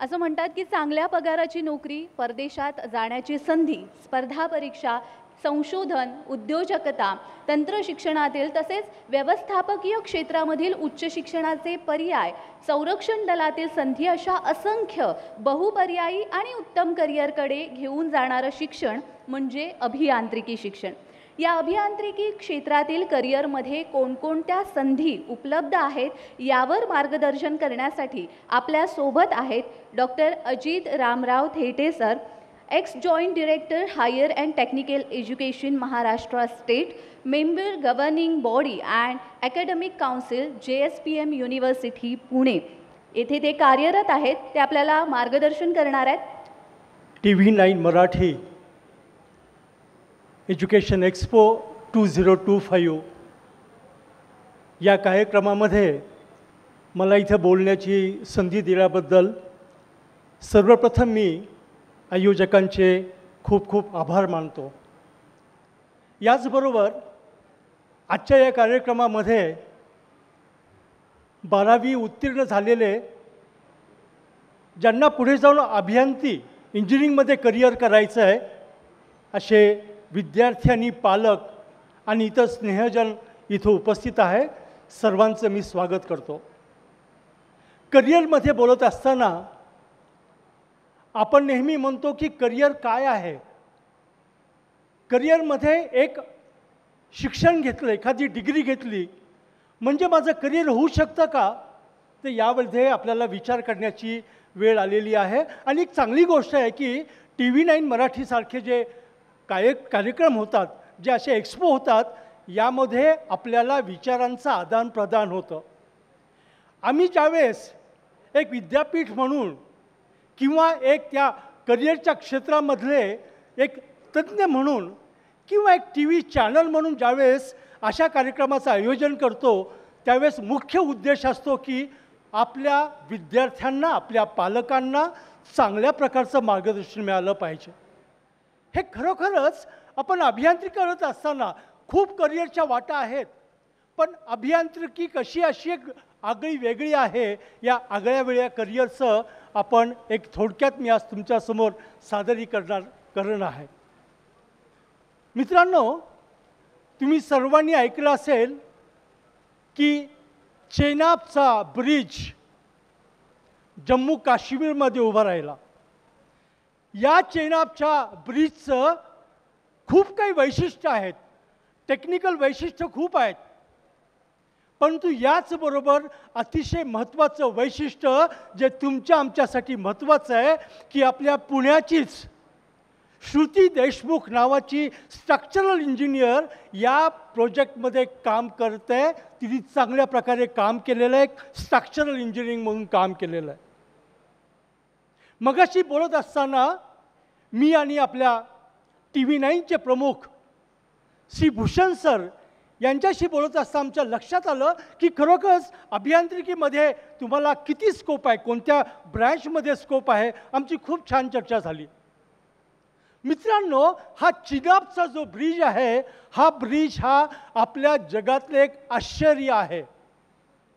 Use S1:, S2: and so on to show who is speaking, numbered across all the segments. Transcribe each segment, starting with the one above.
S1: असं म्हणतात की चांगल्या पगाराची नोकरी, परदेशात जाण्याची संधी, स्पर्धा परीक्षा, संशोधन, उद्योजकता, तंत्र शिक्षणातील तसेच व्यवस्थापकीय क्षेत्रामधील उच्च शिक्षणाचे पर्याय, संरक्षण दलातील संधी अशा असंख्य बहुपर्यायी आणि उत्तम करिअरकडे घेऊन जाणारं शिक्षण म्हणजे अभियांत्रिकी शिक्षण. या अभियांत्रिकी क्षेत्रातील करिअरमध्ये कोणकोणत्या संधी उपलब्ध आहेत यावर मार्गदर्शन करण्यासाठी आपल्या सोबत आहेत doctor Ajit Ramrao Thete sir, ex joint director higher and technical education Maharashtra state, member governing body and academic council JSPM university Pune. येथे ते कार्यरत आहेत. ते आपल्याला मार्गदर्शन करणार आहेत.
S2: TV9 मराठी एज्युकेशन एक्सपो 2025 या कार्यक्रमामध्ये मला इथे बोलण्याची संधी दिल्याबद्दल सर्वप्रथम मी आयोजकांचे खूप खूप आभार मानतो. याचबरोबर आजच्या या कार्यक्रमामध्ये 12वी उत्तीर्ण झालेले, ज्यांना पुढे जाऊन अभियांत्रिकी इंजिनिअरिंगमध्ये करिअर करायचं आहे असे विद्यार्थी आणि पालक आणि इतर स्नेहजन इथं उपस्थित आहे. सर्वांचं मी स्वागत करतो. करिअरमध्ये बोलत असताना आपण नेहमी म्हणतो की करिअर काय आहे. करिअरमध्ये एक शिक्षण घेतलं, एखादी डिग्री घेतली म्हणजे माझं करिअर होऊ शकतं का, तर यामध्ये आपल्याला विचार करण्याची वेळ आलेली आहे. आणि एक चांगली गोष्ट आहे की TV9 मराठीसारखे जे कार्यक्रम होतात, जे असे एक्सपो होतात, यामध्ये आपल्याला विचारांचं आदानप्रदान होतं. आम्ही ज्यावेळेस एक विद्यापीठ म्हणून किंवा एक त्या करिअरच्या क्षेत्रामधले एक तज्ज्ञ म्हणून किंवा एक TV चॅनल म्हणून ज्यावेळेस अशा कार्यक्रमाचं आयोजन करतो, त्यावेळेस मुख्य उद्देश असतो की आपल्या विद्यार्थ्यांना, आपल्या पालकांना चांगल्या प्रकारचं मार्गदर्शन मिळालं पाहिजे. हे खरोखरच आपण अभियांत्रिकी करत असताना खूप करिअरच्या वाटा आहेत, पण अभियांत्रिकी कशी अशी एक आगळी वेगळी आहे, या आगळ्या वेगळ्या करिअरचं आपण एक थोडक्यात मी आज तुमच्यासमोर करणार आहे. मित्रांनो, तुम्ही सर्वांनी ऐकलं असेल की चेनाबचा ब्रिज जम्मू काश्मीरमध्ये उभा राहिला. या चेनाबच्या ब्रिजचं खूप काही वैशिष्ट्य आहेत, टेक्निकल वैशिष्ट्य खूप आहेत, परंतु याचबरोबर अतिशय महत्त्वाचं वैशिष्ट्य जे तुमच्या आमच्यासाठी महत्त्वाचं आहे की आपल्या पुण्याचीच श्रुती देशमुख नावाची स्ट्रक्चरल इंजिनियर या प्रोजेक्टमध्ये काम करते. तिने चांगल्या प्रकारे काम केलेलं आहे, स्ट्रक्चरल इंजिनिअरिंग म्हणून काम केलेलं आहे. मगाशी बोलत असताना मी आणि आपल्या TV9चे प्रमुख श्री भूषण सर यांच्याशी बोलत असताना आमच्या लक्षात आलं की खरोखरच अभियांत्रिकीमध्ये तुम्हाला किती स्कोप आहे, कोणत्या ब्रँचमध्ये स्कोप आहे. आमची खूप छान चर्चा झाली. मित्रांनो, हा चिनाबचा जो ब्रिज आहे, हा ब्रिज हा आपल्या जगातलं एक आश्चर्य आहे.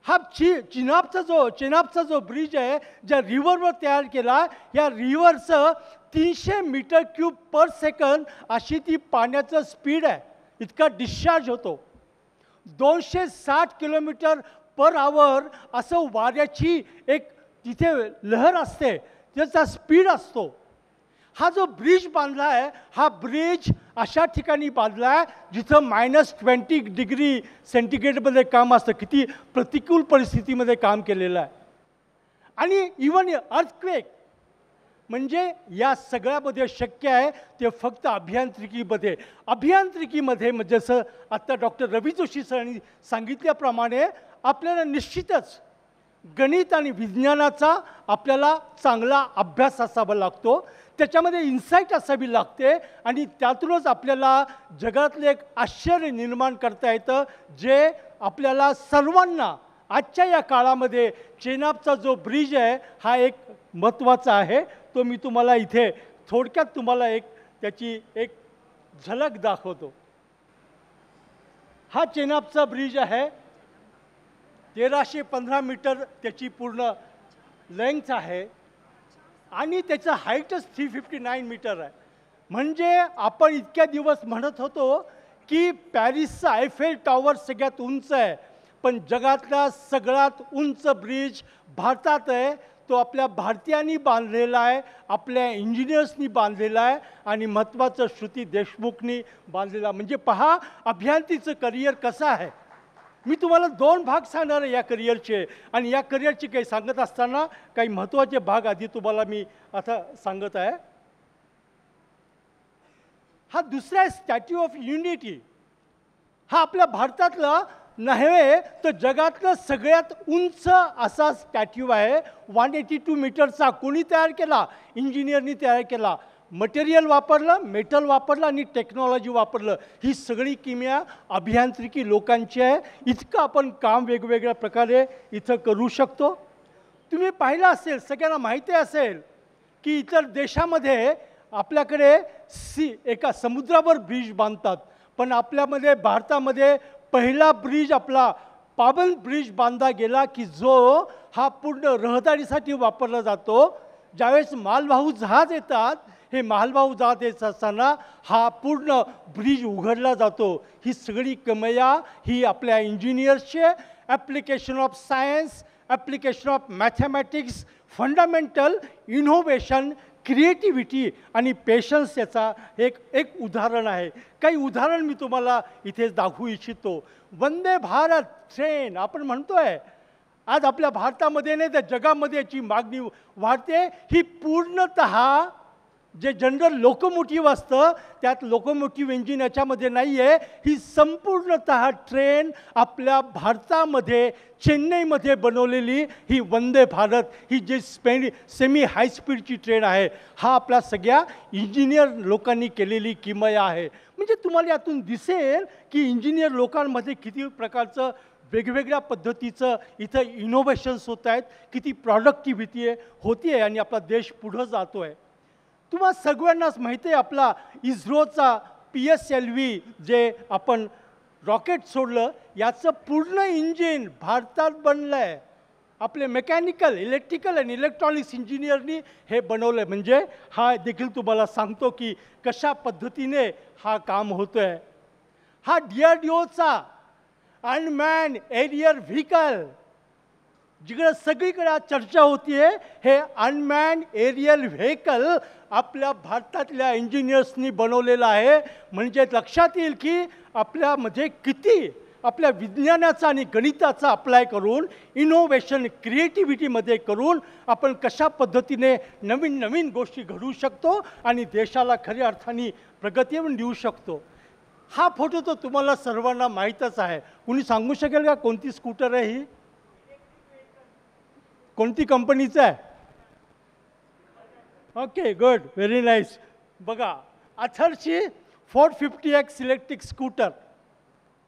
S2: हा चेनाबचा जो ब्रिज आहे, ज्या रिव्हरवर तयार केला, या रिव्हरचं 300 मीटर क्यूब पर सेकंद अशी ती पाण्याचं स्पीड आहे. इतका डिस्चार्ज होतो. 260 किलोमीटर पर आवर असं वाऱ्याची एक तिथे लहर असते, त्याचा स्पीड असतो. हा जो ब्रिज बांधला आहे, हा ब्रिज अशा ठिकाणी बांधला आहे जिथं -20 डिग्री सेंटीग्रेडमध्ये काम असतं. किती प्रतिकूल परिस्थितीमध्ये काम केलेलं आहे. आणि इवन अर्थक्वेक म्हणजे या सगळ्यामध्ये शक्य आहे ते फक्त अभियांत्रिकीमध्ये म्हणजे जसं आत्ता डॉक्टर रवी जोशी सरांनी सांगितल्याप्रमाणे आपल्याला निश्चितच गणित आणि विज्ञानाचा आपल्याला चांगला अभ्यास असावा लागतो, त्याच्यामध्ये इन्साईट असावी लागते आणि त्यातूनच आपल्याला जगातले एक आश्चर्य निर्माण करता येतं, जे आपल्याला सर्वांना आजच्या या काळामध्ये चेनाबचा जो ब्रिज आहे हा एक महत्त्वाचा आहे. तो मी तुम्हाला इथे थोडक्यात तुम्हाला त्याची एक झलक दाखवतो. हा चेनाबचा ब्रिज आहे. 1315 मीटर त्याची पूर्ण लेंथ आहे. आणि त्याचं हाईटच 359 मीटर आहे. म्हणजे आपण इतक्या दिवस म्हणत होतो की पॅरिसचं आयफेल टॉवर सगळ्यात उंच आहे, पण जगातला सगळ्यात उंच ब्रिज भारतात आहे. तो आपल्या भारतीयांनी बांधलेला आहे, आपल्या इंजिनियर्सनी बांधलेला आहे आणि महत्त्वाचं श्रुती देशमुखनी बांधलेला. म्हणजे पहा अभियांत्रिकीचं करिअर कसं आहे. मी तुम्हाला 2 भाग सांगणार आहे या करिअरचे, आणि या करिअरचे काही सांगत असताना काही महत्त्वाचे भाग आधी तुम्हाला मी आता सांगत आहे. हा दुसरा आहे स्टॅच्यू ऑफ युनिटी. हा आपल्या भारतातला नव्हे तर जगातलं सगळ्यात उंच असा स्टॅच्यू आहे. 182 मीटरचा. कोणी तयार केला? इंजिनियरनी तयार केला. मटेरियल वापरलं, मेटल वापरलं आणि टेक्नॉलॉजी वापरलं. ही सगळी किमया अभियांत्रिकी लोकांची आहे. इतकं आपण काम वेगवेगळ्या प्रकारे इथं करू शकतो. तुम्ही पाहिलं असेल, सगळ्यांना माहिती असेल की इतर देशामध्ये आपल्याकडे एका समुद्रावर ब्रिज बांधतात, पण आपल्यामध्ये भारतामध्ये पहिला ब्रिज आपला पाबन ब्रिज बांधला गेला की जो हा पूर्ण रहदारीसाठी वापरला जातो. ज्यावेळेस मालवाहू जहाज येतात, हे मालवाहू जहाज येत असताना हा पूर्ण ब्रिज उघडला जातो. ही सगळी कमया ही आपल्या इंजिनियर्सचे application of science, application of mathematics, fundamental innovation, creativity आणि पेशन्स याचा एक उदाहरण आहे. काही उदाहरण मी तुम्हाला इथे दाखवू इच्छितो. वंदे भारत ट्रेन आपण म्हणतोय, आज आपल्या भारतामध्ये नाही तर जगामध्ये याची मागणी वाढते. ही पूर्णतः जे जनरल लोकोमोटिव्ह असतं त्यात लोकोमोटिव्ह इंजिन याच्यामध्ये नाही आहे. ही संपूर्णतः ट्रेन आपल्या भारतामध्ये चेन्नईमध्ये बनवलेली ही वंदे भारत ही जी सेमी हाय स्पीडची ट्रेन आहे, हा आपल्या सगळ्या इंजिनियर लोकांनी केलेली किमया आहे. म्हणजे तुम्हाला यातून दिसेल की इंजिनियर लोकांमध्ये किती प्रकारचं वेगवेगळ्या पद्धतीचं इथं इनोव्हेशन्स होत आहेत, किती प्रॉडक्टिव्हिटी होती आहे आणि आपला देश पुढं जातो आहे. तुम्हाला सगळ्यांनाच माहिती आहे आपला इस्रोचा PSLV जे आपण रॉकेट सोडलं याचं पूर्ण इंजिन भारतात बनलं आहे. आपले मेकॅनिकल, इलेक्ट्रिकल आणि इलेक्ट्रॉनिक्स इंजिनियरनी हे बनवलं आहे. म्हणजे हा देखील तुम्हाला सांगतो की कशा पद्धतीने हा काम होतो आहे. हा DRDOचा अनमॅन एरियर व्हेकल, जिकडे सगळीकडे आज चर्चा होतीये, हे अनमॅन एरियल व्हेकल आपल्या भारतातल्या इंजिनियर्सनी बनवलेलं आहे. म्हणजे लक्षात येईल की आपल्यामध्ये किती आपल्या विज्ञानाचा आणि गणिताचा अप्लाय करून, इनोव्हेशन क्रिएटिव्हिटीमध्ये करून आपण कशा पद्धतीने नवीन नवीन गोष्टी घडवू शकतो आणि देशाला खऱ्या अर्थाने प्रगती देऊ शकतो. हा फोटो तर तुम्हाला सर्वांना माहीतच आहे. कुणी सांगू शकेल का कोणती स्कूटर आहे ही? कोणती कंपनीचं आहे? Okay, good, very nice. बघा, अथरची 450X इलेक्ट्रिक स्कूटर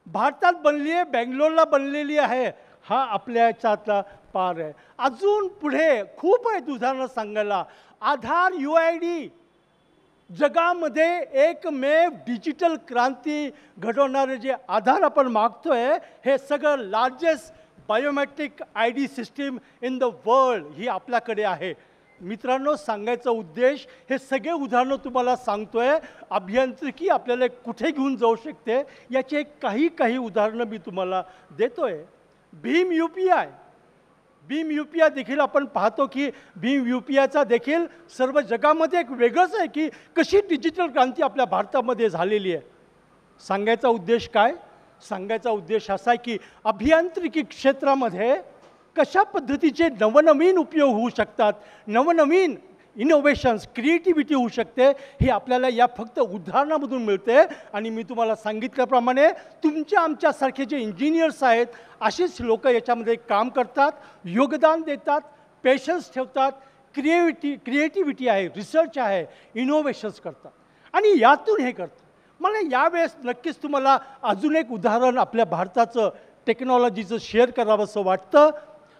S2: भारतात बनली आहे, बेंगलोरला बनलेली आहे. हा आपल्या याच्यातला पार आहे. अजून पुढे खूप आहेत उदाहरणं सांगायला. आधार UID जगामध्ये एकमेव डिजिटल क्रांती घडवणारे जे आधार आपण मागतोय, हे सगळं largest biometric ID system in the world ही आपल्याकडे आहे. मित्रांनो, सांगायचा उद्देश, हे सगळे उदाहरणं तुम्हाला सांगतोय. अभियांत्रिकी आपल्याला कुठे घेऊन जाऊ शकते याचे काही उदाहरणं मी तुम्हाला देतोय. भीम UPI देखील आपण पाहतो की भीम UPIचा देखील सर्व जगामध्ये एक वेगळंच आहे की कशी डिजिटल क्रांती आपल्या भारतामध्ये झालेली आहे. सांगायचा उद्देश काय? सांगायचा उद्देश असा आहे की अभियांत्रिकी क्षेत्रामध्ये कशा पद्धतीचे नवनवीन उपयोग होऊ शकतात, नवनवीन इनोव्हेशन्स, क्रिएटिव्हिटी होऊ शकते, हे आपल्याला या फक्त उदाहरणामधून मिळते. आणि मी तुम्हाला सांगितल्याप्रमाणे तुमच्या आमच्यासारखे जे इंजिनियर्स आहेत, असेच लोक याच्यामध्ये काम करतात, योगदान देतात, पेशन्स ठेवतात, क्रिएटिव्हिटी आहे, रिसर्च आहे, इनोव्हेशन्स करतात आणि यातून हे करतात. मला यावेळेस नक्कीच तुम्हाला अजून एक उदाहरण आपल्या भारताचं टेक्नॉलॉजीचं शेअर करावंसं वाटतं.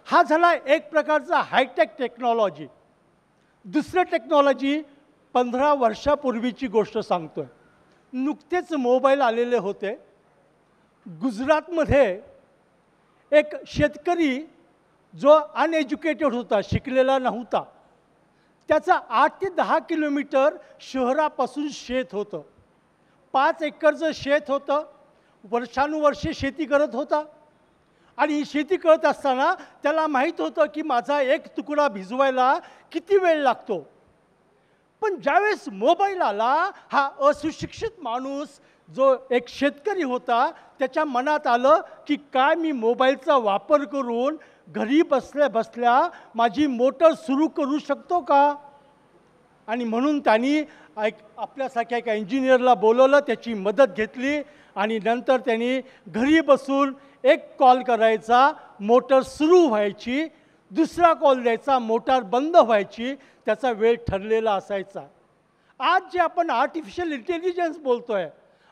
S2: हा झाला एक प्रकारचा हायटेक टेक्नॉलॉजी. दुसरं टेक्नॉलॉजी 15 वर्षापूर्वीची गोष्ट सांगतोय. नुकतेच मोबाईल आलेले होते. गुजरातमध्ये एक शेतकरी जो अनएज्युकेटेड होता, शिकलेला नव्हता, त्याचं 8 ते 10 किलोमीटर शहरापासून शेत होतं. 5 एकरचं शेत होतं. वर्षानुवर्षे शेती करत होता आणि शेती करत असताना त्याला माहीत होतं की माझा एक तुकडा भिजवायला किती वेळ लागतो. पण ज्यावेळेस मोबाईल आला, हा असुशिक्षित माणूस जो एक शेतकरी होता त्याच्या मनात आलं की काय मी मोबाईलचा वापर करून घरी बसल्या बसल्या माझी मोटर सुरू करू शकतो का. आणि म्हणून त्यांनी आपल्यासारख्या एका इंजिनियरला बोलवलं, त्याची मदत घेतली आणि नंतर त्यांनी घरी बसून एक कॉल करायचा, मोटर सुरू व्हायची, दुसरा कॉल द्यायचा, मोटार बंद व्हायची, त्याचा वेळ ठरलेला असायचा. आज जे आपण आर्टिफिशियल इंटेलिजन्स बोलतोय,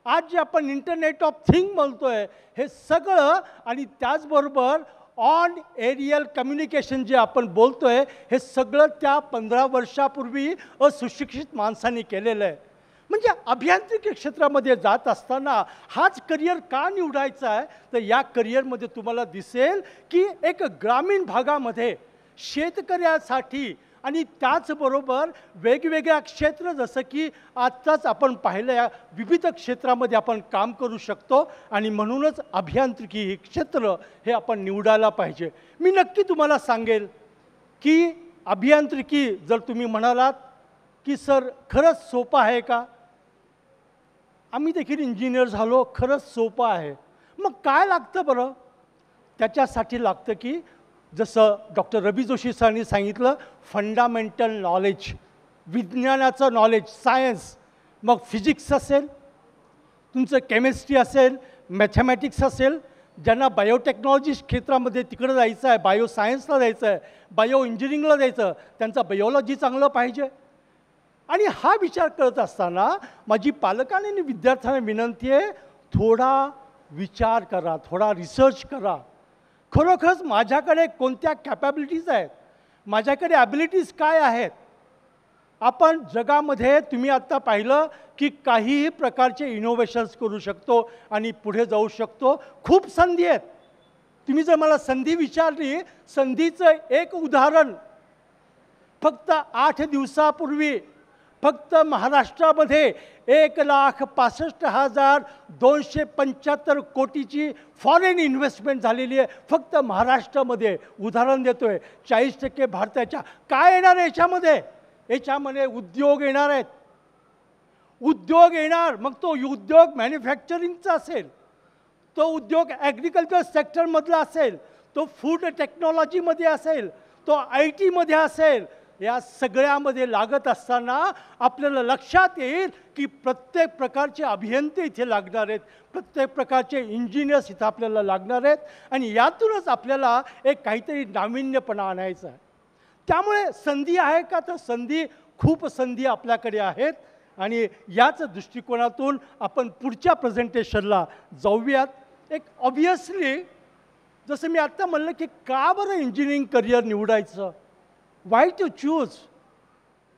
S2: आज जे आपण इंटरनेट ऑफ थिंग बोलतोय, हे सगळं आणि त्याचबरोबर ऑन एरियल कम्युनिकेशन जे आपण बोलतोय, हे सगळं त्या 15 वर्षापूर्वी असुशिक्षित माणसांनी केलेलं आहे. म्हणजे अभियांत्रिकी क्षेत्रामध्ये जात असताना हाच करिअर का निवडायचा आहे, तर या करिअरमध्ये तुम्हाला दिसेल की एक ग्रामीण भागामध्ये शेतकऱ्यासाठी आणि त्याचबरोबर वेगवेगळ्या क्षेत्र, जसं की आत्ताच आपण पाहिलं या विविध क्षेत्रामध्ये आपण काम करू शकतो आणि म्हणूनच अभियांत्रिकी हे क्षेत्र हे आपण निवडायला पाहिजे. मी नक्की तुम्हाला सांगेल की अभियांत्रिकी जर तुम्ही म्हणालात की सर खरंच सोपं आहे का, आम्ही देखील इंजिनियर झालो, खरंच सोपं आहे. मग काय लागतं बरं, त्याच्यासाठी लागतं की जसं डॉक्टर रवी जोशी सरांनी सांगितलं, फंडामेंटल नॉलेज, विज्ञानाचं नॉलेज, सायन्स. मग फिजिक्स असेल, तुमचं केमिस्ट्री असेल, मॅथमॅटिक्स असेल, ज्यांना बायोटेक्नॉलॉजी क्षेत्रामध्ये तिकडं जायचं आहे, बायो सायन्सला जायचं आहे, बायो इंजिनिअरिंगला जायचं, त्यांचा बायोलॉजी चांगलं पाहिजे. आणि हा विचार करत असताना माझी पालकांनी आणि विद्यार्थ्यांना विनंती आहे, थोडा विचार करा, थोडा रिसर्च करा. खरोखरच माझ्याकडे कोणत्या कॅपॅबिलिटीज आहेत, माझ्याकडे ॲबिलिटीज काय आहेत. आपण जगामध्ये तुम्ही आत्ता पाहिलं की काहीही प्रकारचे इनोव्हेशन्स करू शकतो आणि पुढे जाऊ शकतो. खूप संधी आहेत. तुम्ही जर मला संधी विचारली, संधीचं एक उदाहरण, फक्त 8 दिवसापूर्वी फक्त महाराष्ट्रामध्ये 1,65,275 कोटीची फॉरेन इन्व्हेस्टमेंट झालेली आहे फक्त महाराष्ट्रामध्ये. उदाहरण देतो आहे, 40% भारताच्या. काय येणार आहे याच्यामध्ये, याच्यामध्ये उद्योग येणार आहेत. उद्योग येणार, मग तो उद्योग मॅन्युफॅक्चरिंगचा असेल, तो उद्योग ॲग्रिकल्चर सेक्टरमधला असेल, तो फूड टेक्नॉलॉजीमध्ये असेल, तो IT मध्ये असेल. या सगळ्यामध्ये लागत असताना आपल्याला लक्षात येईल की प्रत्येक प्रकारचे अभियंते इथे लागणार आहेत, प्रत्येक प्रकारचे इंजिनियर्स इथं आपल्याला लागणार आहेत आणि यातूनच आपल्याला एक काहीतरी नाविन्यपणा आणायचा आहे. त्यामुळे संधी आहे का, तर संधी, खूप संधी आपल्याकडे आहेत आणि याच दृष्टिकोनातून आपण पुढच्या प्रेझेंटेशनला जाऊयात. एक ऑब्वियसली जसं मी आत्ता म्हणलं की का बरं इंजिनिअरिंग करिअर निवडायचं, वाय टू चूज.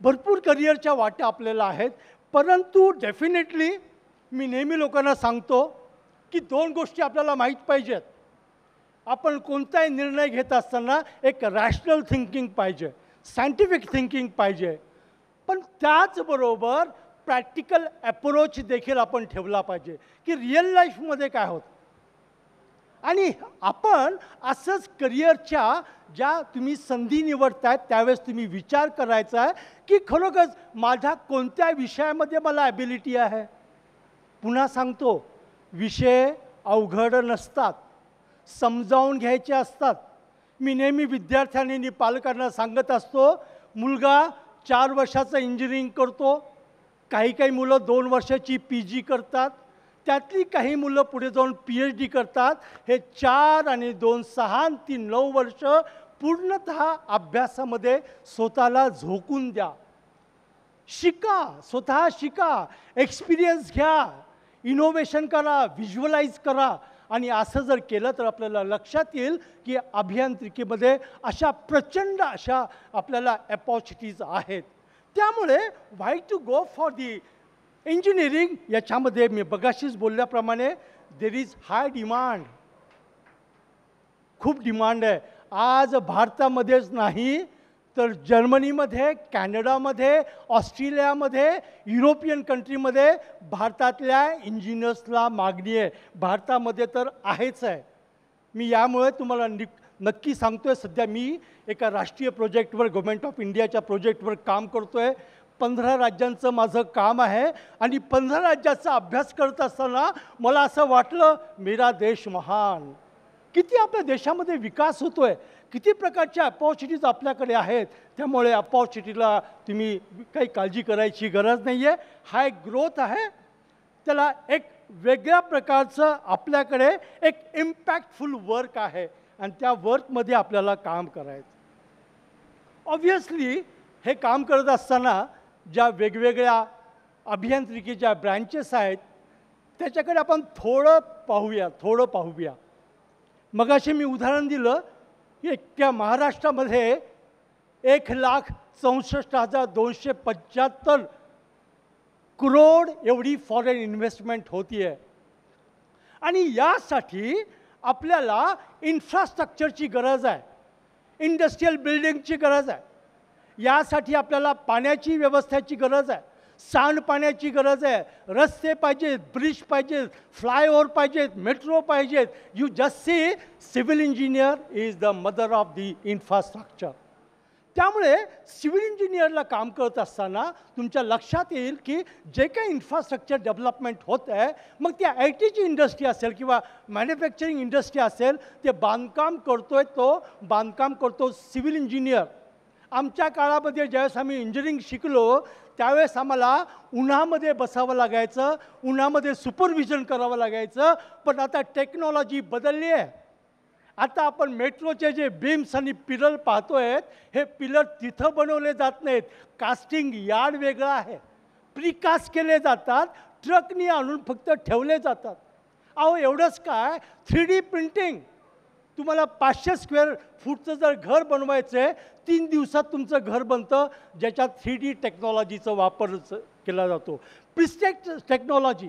S2: भरपूर करिअरच्या वाट्या आपल्याला आहेत, परंतु डेफिनेटली मी नेहमी लोकांना सांगतो की 2 गोष्टी आपल्याला माहीत पाहिजेत. आपण कोणताही निर्णय घेत असताना एक रॅशनल थिंकिंग पाहिजे, सायंटिफिक थिंकिंग पाहिजे, पण त्याचबरोबर प्रॅक्टिकल अप्रोच देखील आपण ठेवला पाहिजे की रिअल लाईफमध्ये काय होतं. आणि आपण असंच करिअरच्या ज्या तुम्ही संधी निवडतायत त्यावेळेस तुम्ही विचार करायचा आहे की खरोखरच माझ्या कोणत्या विषयामध्ये मला ॲबिलिटी आहे. पुन्हा सांगतो, विषय अवघड नसतात, समजावून घ्यायचे असतात. मी नेहमी विद्यार्थ्यांनी पालकांना सांगत असतो, मुलगा 4 वर्षाचं इंजिनिअरिंग करतो, काही मुलं 2 वर्षाची PG करतात, त्यातली काही मुलं पुढे जाऊन PhD करतात. हे 4 आणि 2 6 आणि 3 9 वर्ष पूर्णतः अभ्यासामध्ये स्वतःला झोकून द्या. शिका, स्वतः शिका, एक्सपिरियन्स घ्या, इनोव्हेशन करा, व्हिज्युअलाइज करा. आणि असं जर केलं तर आपल्याला लक्षात येईल की अभियांत्रिकीमध्ये अशा प्रचंड अशा आपल्याला अपॉर्च्युनिटीज आहेत. त्यामुळे why to go for the engineering. याच्यामध्ये मी बघाशीच बोलल्याप्रमाणे देर इज हाय डिमांड, खूप डिमांड आहे. आज भारतामध्येच नाही तर जर्मनीमध्ये, कॅनडामध्ये, ऑस्ट्रेलियामध्ये, युरोपियन कंट्रीमध्ये भारतातल्या इंजिनियर्सला मागणी आहे. भारतामध्ये तर आहेच आहे. मी यामुळे तुम्हाला नक्की सांगतो आहे, सध्या मी एका राष्ट्रीय प्रोजेक्टवर, गव्हर्नमेंट ऑफ इंडियाच्या प्रोजेक्टवर काम करतो आहे. 15 राज्यांचं माझं काम आहे आणि 15 राज्याचा अभ्यास करत असताना मला असं वाटलं, मेरा देश महान. किती आपल्या देशामध्ये विकास होतो आहे, किती प्रकारच्या अपॉर्च्युनिटीज आपल्याकडे आहेत. त्यामुळे अपॉर्च्युनिटीला तुम्ही काही काळजी करायची गरज नाही आहे. हा एक ग्रोथ आहे. त्याला एक वेगळ्या प्रकारचं आपल्याकडे एक इम्पॅक्टफुल वर्क आहे आणि त्या वर्कमध्ये आपल्याला काम करायचं. ऑब्व्हियसली हे काम करत असताना ज्या वेगवेगळ्या अभियांत्रिकीच्या ब्रँचेस आहेत त्याच्याकडे आपण थोडं पाहूया. मगाशी मी उदाहरण दिलं की त्या महाराष्ट्रामध्ये 1,64,275 करोड एवढी फॉरेन इन्व्हेस्टमेंट होती आहे आणि यासाठी आपल्याला इन्फ्रास्ट्रक्चरची गरज आहे, इंडस्ट्रियल बिल्डिंगची गरज आहे. यासाठी आपल्याला पाण्याची व्यवस्थेची गरज आहे, सांडपाण्याची गरज आहे, रस्ते पाहिजेत, ब्रिज पाहिजेत, फ्लायओव्हर पाहिजेत, मेट्रो पाहिजेत. You just see, civil engineer is the mother of the infrastructure. त्यामुळे सिव्हिल इंजिनियरला काम करत असताना तुमच्या लक्षात येईल की जे काही इन्फ्रास्ट्रक्चर डेव्हलपमेंट होत आहे, मग ती आय टीची इंडस्ट्री असेल किंवा मॅन्युफॅक्चरिंग इंडस्ट्री असेल, ते बांधकाम करतो सिव्हिल इंजिनियर. आमच्या काळामध्ये ज्यावेळेस आम्ही इंजिनिअरिंग शिकलो त्यावेळेस आम्हाला उन्हामध्ये बसावं लागायचं, उन्हामध्ये सुपरविजन करावं लागायचं. पण आता टेक्नॉलॉजी बदलली आहे. आता आपण मेट्रोचे जे बीम्स आणि पिलर पाहतोय, हे पिलर तिथं बनवले जात नाहीत, कास्टिंग यार्ड वेगळं आहे, प्रीकास्ट केले जातात, ट्रकनी आणून फक्त ठेवले जातात. अहो एवढंच काय, 3D प्रिंटिंग. तुम्हाला 500 स्क्वेअर फूटचं जर घर बनवायचं आहे, 3 दिवसात तुमचं घर बनतं, ज्याच्यात 3D टेक्नॉलॉजीचा वापर केला जातो. प्रिस्टेज टेक्नॉलॉजी,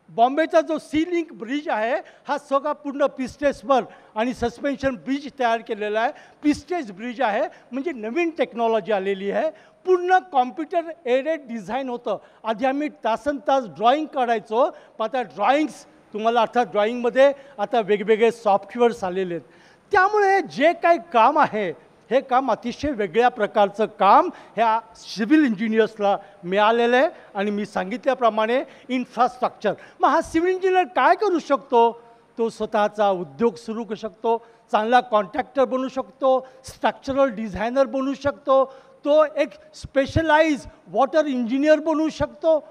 S2: बॉम्बेचा जो सी लिंक ब्रिज आहे हा सगळा पूर्ण पिस्टेजवर आणि सस्पेन्शन ब्रिज तयार केलेला आहे. पिस्टेज ब्रिज आहे म्हणजे नवीन टेक्नॉलॉजी आलेली आहे. पूर्ण कॉम्प्युटर एडेड डिझाईन होतं. आधी आम्ही तासनतास ड्रॉईंग काढायचो, पण आता ड्रॉईंग्स, तुम्हाला अर्थात ड्रॉईंगमध्ये आता वेगवेगळे सॉफ्टवेअर्स आलेले आहेत. त्यामुळे जे काही काम आहे हे काम अतिशय वेगळ्या प्रकारचं काम ह्या सिव्हिल इंजिनियर्सला मिळालेलं आहे. आणि मी सांगितल्याप्रमाणे इन्फ्रास्ट्रक्चर, मग हा सिव्हिल इंजिनियर काय करू शकतो? तो स्वतःचा उद्योग सुरू करू शकतो, चांगला कॉन्ट्रॅक्टर बनू शकतो, स्ट्रक्चरल डिझायनर बनू शकतो, तो एक स्पेशलाइज वॉटर इंजिनियर बनू शकतो.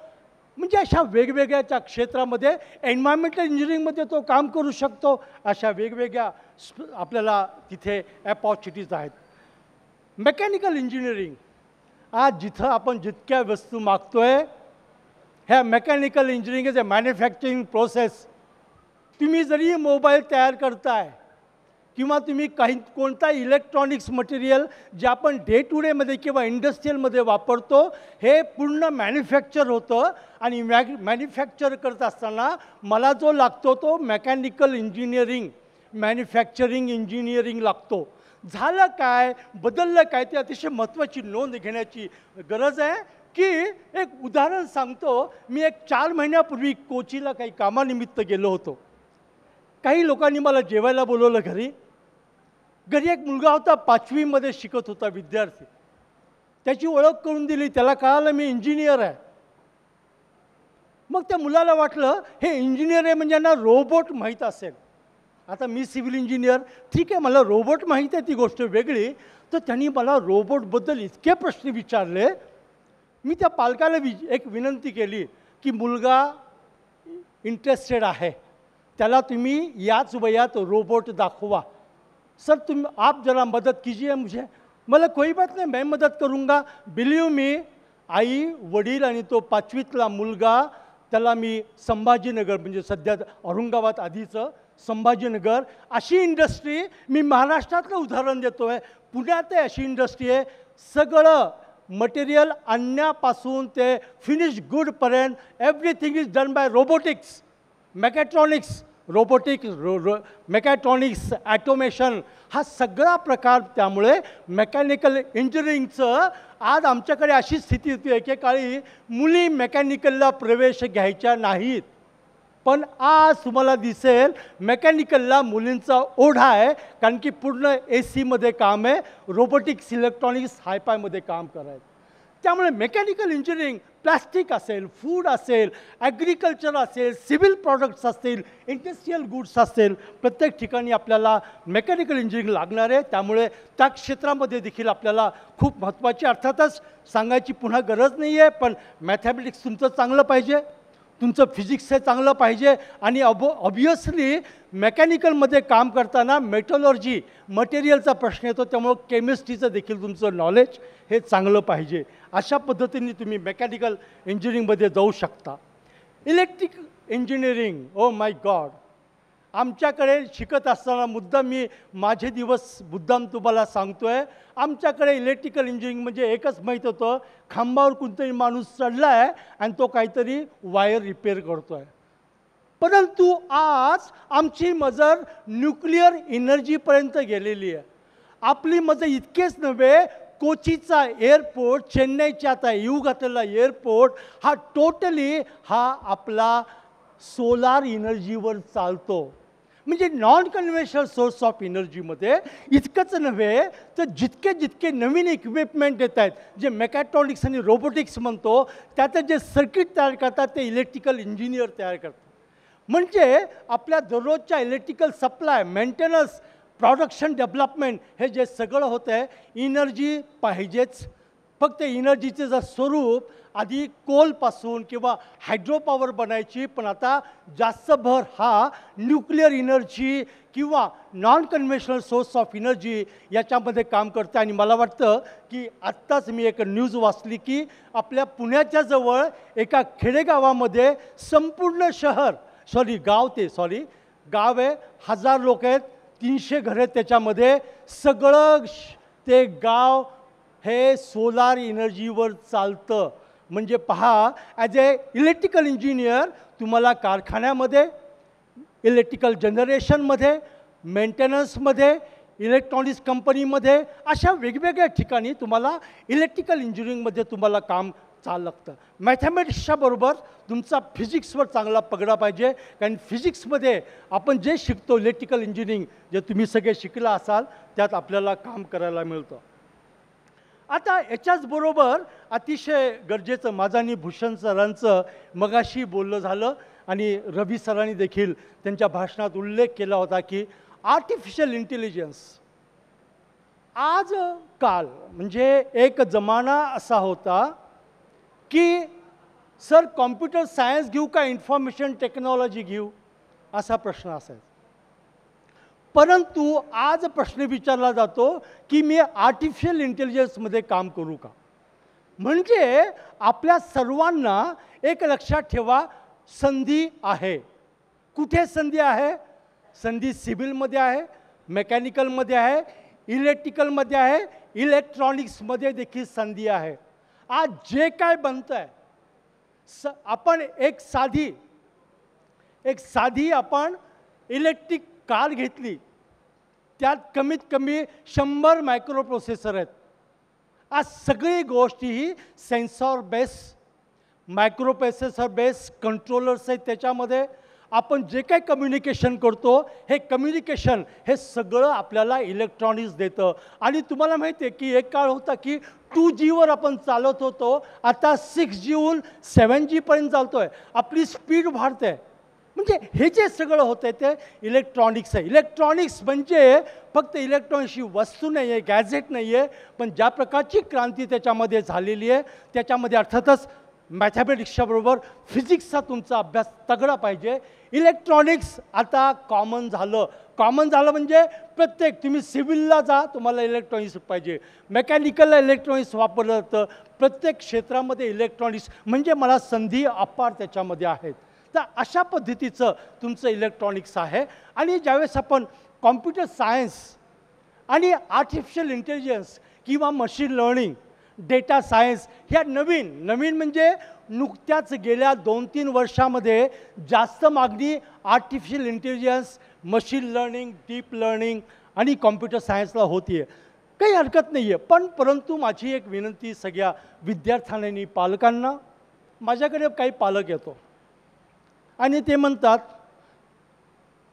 S2: म्हणजे अशा वेगवेगळ्या क्षेत्रामध्ये, एन्व्हायरमेंटल इंजिनिअरिंगमध्ये तो काम करू शकतो. अशा वेगवेगळ्या आपल्याला तिथे अपॉर्च्युनिटीज आहेत. मेकॅनिकल इंजिनिअरिंग, आज जिथं आपण जितक्या वस्तू मागतोय, ह्या mechanical engineering is a manufacturing process. तुम्ही जरी मोबाईल तयार करताय किंवा तुम्ही कोणता इलेक्ट्रॉनिक्स मटेरियल जे आपण डे टू डेमध्ये किंवा इंडस्ट्रियलमध्ये वापरतो, हे पूर्ण मॅन्युफॅक्चर होतं. आणि मॅन्युफॅक्चर करत असताना मला जो लागतो तो मेकॅनिकल इंजिनिअरिंग, मॅन्युफॅक्चरिंग इंजिनिअरिंग लागतो. झालं काय, बदललं काय, ते अतिशय महत्त्वाची नोंद घेण्याची गरज आहे. की एक उदाहरण सांगतो. मी एक 4 महिन्यापूर्वी कोचीला काही कामानिमित्त गेलो होतो. काही लोकांनी मला जेवायला बोलवलं घरी. एक मुलगा होता, 5वीमध्ये शिकत होता विद्यार्थी. त्याची ओळख करून दिली. त्याला कळालं मी इंजिनियर आहे. मग त्या मुलाला वाटलं हे इंजिनियर आहे म्हणजे यांना रोबोट माहीत असेल. आता मी सिव्हिल इंजिनियर, ठीक आहे, मला रोबोट माहीत आहे, ती गोष्ट वेगळी. तर त्यांनी मला रोबोटबद्दल इतके प्रश्न विचारले. मी त्या पालकाला एक विनंती केली की मुलगा इंटरेस्टेड आहे, त्याला तुम्ही याच वयात रोबोट दाखवा. सर आप जरा मदद कीजिए मुझे. मला कोई बात नाही, मैं मदत करूँगा. बिलीव मी, आई वडील आणि तो 5वीतला मुलगा, त्याला मी संभाजीनगर, म्हणजे सध्या औरंगाबाद आधीचं संभाजीनगर, अशी इंडस्ट्री, मी महाराष्ट्रातलं उदाहरण देतो आहे, पुण्यात आहे अशी इंडस्ट्री आहे. सगळं मटेरियल आणण्यापासून ते फिनिश गुडपर्यंत everything is done by robotics, mechatronics. Robotics mechatronics automation हा सगळा प्रकार. त्यामुळे मेकॅनिकल इंजिनिअरिंगचं आज आमच्याकडे अशी स्थिती होती, एकेकाळी मुली मेकॅनिकलला प्रवेश घ्यायच्या नाहीत, पण आज तुम्हाला दिसेल मेकॅनिकलला मुलींचा ओढा आहे, कारण की पूर्ण AC मध्ये काम आहे, रोबोटिक्स इलेक्ट्रॉनिक्स हायपायमध्ये काम करायचं. त्यामुळे मेकॅनिकल इंजिनिअरिंग प्लास्टिक असेल, फूड असेल, ॲग्रिकल्चर असेल, सिव्हिल प्रॉडक्ट्स असतील, इंडस्ट्रियल गुड्स असेल, प्रत्येक ठिकाणी आपल्याला मेकॅनिकल इंजिनिअरिंग लागणार आहे. त्यामुळे त्या क्षेत्रामध्ये देखील आपल्याला खूप महत्त्वाची, अर्थातच सांगायची पुन्हा गरज नाही आहे, पण मॅथमॅटिक्स तुमचं चांगलं पाहिजे, तुमचं फिजिक्स हे चांगलं पाहिजे, आणि ऑब्वियसली मेकॅनिकलमध्ये काम करताना मेटॉलॉजी मटेरियलचा प्रश्न येतो, त्यामुळं केमिस्ट्रीचं देखील तुमचं नॉलेज हे चांगलं पाहिजे. अशा पद्धतीने तुम्ही मेकॅनिकल इंजिनिअरिंगमध्ये जाऊ शकता. Electric engineering, oh my God, आमच्याकडे शिकत असताना मुद्दाम मी माझे दिवस मुद्दाम तुम्हाला सांगतो आहे, आमच्याकडे इलेक्ट्रिकल इंजिनिअरिंग म्हणजे एकच माहीत होतं, खांबावर कोणतरी माणूस चढला आहे आणि तो काहीतरी वायर रिपेअर करतो आहे. परंतु आज आमची मजर न्यूक्लिअर एनर्जीपर्यंत गेलेली आहे. आपली मजर इतकेच नव्हे, कोचीचा एअरपोर्ट, चेन्नईच्या आता येऊ घातलेला एअरपोर्ट हा टोटली हा आपला सोलार एनर्जीवर चालतो. म्हणजे नॉन कन्व्हेन्शनल सोर्स ऑफ एनर्जीमध्ये. इतकंच नव्हे तर जितके जितके नवीन इक्विपमेंट येत आहेत, जे मेकॅट्रॉनिक्स आणि रोबोटिक्स म्हणतो, त्याचं जे सर्किट तयार करतात ते इलेक्ट्रिकल इंजिनियर तयार करतात. म्हणजे आपल्या दररोजच्या electrical supply, maintenance, production, development हे जे सगळं होतं आहे, एनर्जी पाहिजेच. फक्त एनर्जीचे जर स्वरूप आधी कोलपासून किंवा हायड्रो पॉवर बनायची, पण आता जास्त भर हा न्यूक्लिअर एनर्जी किंवा non conventional source of energy याच्यामध्ये काम करते. आणि मला वाटतं की आत्ताच मी एक न्यूज वाचली की आपल्या पुण्याच्या जवळ एका खेडेगावामध्ये संपूर्ण शहर, गाव आहे, 1000 लोक आहेत, 300 घरं आहेत, त्याच्यामध्ये सगळं ते गाव हे सोलार एनर्जीवर चालतं. म्हणजे पहा, ॲज ए इलेक्ट्रिकल इंजिनियर तुम्हाला कारखान्यामध्ये, इलेक्ट्रिकल जनरेशनमध्ये, मेंटेनन्समध्ये, इलेक्ट्रॉनिक्स कंपनीमध्ये, अशा वेगवेगळ्या ठिकाणी तुम्हाला इलेक्ट्रिकल इंजिनिअरिंगमध्ये तुम्हाला काम चालू लागतं. मॅथमॅटिक्सच्या बरोबर तुमचा फिजिक्सवर चांगला पगडा पाहिजे, कारण फिजिक्समध्ये आपण जे शिकतो, इलेक्ट्रिकल इंजिनिअरिंग जे तुम्ही सगळे शिकला असाल, त्यात आपल्याला काम करायला मिळतं. आता याच्याच बरोबर अतिशय गरजेचं, माझं आणि भूषण सरांचं मगाशी बोलणं झालं आणि रवी सरांनी देखील त्यांच्या भाषणात उल्लेख केला होता की आर्टिफिशियल इंटेलिजन्स. आज काल म्हणजे एक जमाना असा होता की सर कॉम्प्युटर सायन्स घेऊ का इन्फॉर्मेशन टेक्नॉलॉजी घेऊ, असा प्रश्न असायचा. परंतु आज प्रश्न विचारला जातो की मी आर्टिफिशियल इंटेलिजन्समध्ये काम करू का. म्हणजे आपल्या सर्वांना एक लक्षात ठेवा, संधी आहे. कुठे संधी आहे? संधी सिव्हिलमध्ये आहे, मेकॅनिकलमध्ये आहे, इलेक्ट्रिकलमध्ये आहे, इलेक्ट्रॉनिक्समध्ये देखील संधी आहे. आज जे काय बनतं आहे, आपण एक साधी आपण इलेक्ट्रिक कार घेतली, त्यात कमीत कमी 100 मायक्रो प्रोसेसर आहेत. आज सगळी गोष्टी ही sensor base, microprocessor base, controllers आहेत. त्याच्यामध्ये आपण जे काही कम्युनिकेशन करतो, हे कम्युनिकेशन हे सगळं आपल्याला इलेक्ट्रॉनिक्स देतं. आणि तुम्हाला माहिती आहे की एक काळ होता की 2Gवर आपण चालत होतो, आता 6Gहून 7Gपर्यंत चालतो आहे. आपली स्पीड वाढते. म्हणजे हे जे सगळं होतं ते इलेक्ट्रॉनिक्स आहे. इलेक्ट्रॉनिक्स म्हणजे फक्त इलेक्ट्रॉनिक्सची वस्तू नाही आहे, गॅजेट नाही आहे, पण ज्या प्रकारची क्रांती त्याच्यामध्ये झालेली आहे, त्याच्यामध्ये अर्थातच मॅथमॅटिक्सच्या बरोबर फिजिक्सचा तुमचा अभ्यास तगडा पाहिजे. इलेक्ट्रॉनिक्स आता कॉमन झालं म्हणजे प्रत्येक, तुम्ही सिव्हिलला जा, तुम्हाला इलेक्ट्रॉनिक्स पाहिजे, मेकॅनिकलला इलेक्ट्रॉनिक्स वापरलं जातं, प्रत्येक क्षेत्रामध्ये इलेक्ट्रॉनिक्स म्हणजे मला संधी अपार त्याच्यामध्ये आहेत. तर अशा पद्धतीचं तुमचं इलेक्ट्रॉनिक्स आहे. आणि ज्यावेळेस आपण कॉम्प्युटर सायन्स आणि आर्टिफिशियल इंटेलिजन्स किंवा मशीन लर्निंग, डेटा सायन्स ह्या नवीन म्हणजे नुकत्याच गेल्या 2-3 वर्षामध्ये जास्त मागणी artificial intelligence, machine learning, deep learning आणि कॉम्प्युटर सायन्सला होती आहे. काही हरकत नाही आहे, परंतु माझी एक विनंती सगळ्या विद्यार्थ्यांनी, पालकांना. माझ्याकडे काही पालक येतो आणि ते म्हणतात,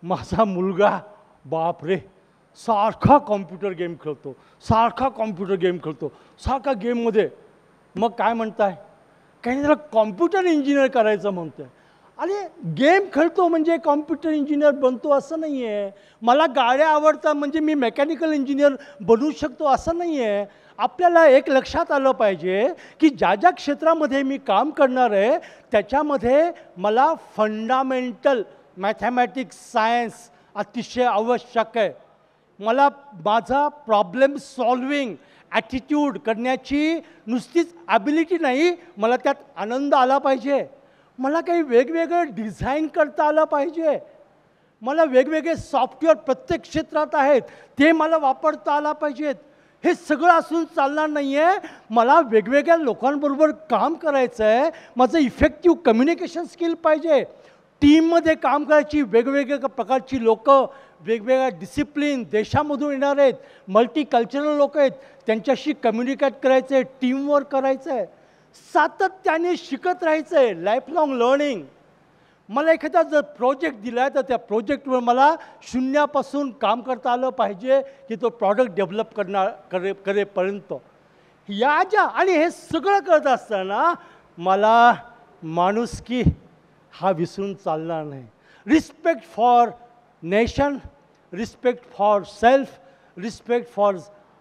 S2: माझा मुलगा बापरे सारखा कॉम्प्युटर गेम खेळतो, सारखा गेममध्ये. मग काय म्हणताय? काही त्याला कॉम्प्युटर इंजिनियर करायचं म्हणतोय. अरे गेम खेळतो म्हणजे कॉम्प्युटर इंजिनियर बनतो असं नाही आहे. मला गाड्या आवडतात म्हणजे मी मेकॅनिकल इंजिनियर बनू शकतो असं नाही आहे. आपल्याला एक लक्षात आलं पाहिजे की ज्या क्षेत्रामध्ये मी काम करणार आहे त्याच्यामध्ये मला फंडामेंटल मॅथमॅटिक्स, सायन्स अतिशय आवश्यक आहे. मला माझा प्रॉब्लेम सॉल्विंग ॲटिट्यूड करण्याची नुसतीच ॲबिलिटी नाही, मला त्यात आनंद आला पाहिजे. मला काही वेगवेगळं डिझाईन करता आलं पाहिजे. मला वेगवेगळे सॉफ्टवेअर प्रत्येक क्षेत्रात आहेत ते मला वापरता आला पाहिजेत. हे सगळं असून चालणार नाही आहे. मला वेगवेगळ्या लोकांबरोबर काम करायचं आहे. माझं इफेक्टिव्ह कम्युनिकेशन स्किल पाहिजे. टीममध्ये काम करायची वेगवेगळ्या प्रकारची लोक, वेगवेगळ्या डिसिप्लिन देशामधून येणार आहेत, मल्टीकल्चरल लोक आहेत, त्यांच्याशी कम्युनिकेट करायचं आहे, टीमवर्क करायचं आहे, सातत्याने शिकत राहायचं आहे, लाईफ लाँग लर्निंग. मला एखादा जर प्रोजेक्ट दिला आहे तर त्या प्रोजेक्टवर मला शून्यापासून काम करता आलं पाहिजे की तो प्रॉडक्ट डेव्हलप करेपर्यंत. आणि हे सगळं करत असताना मला माणुसकी हा विसरून चालणार नाही. Respect for nation, respect for self, respect for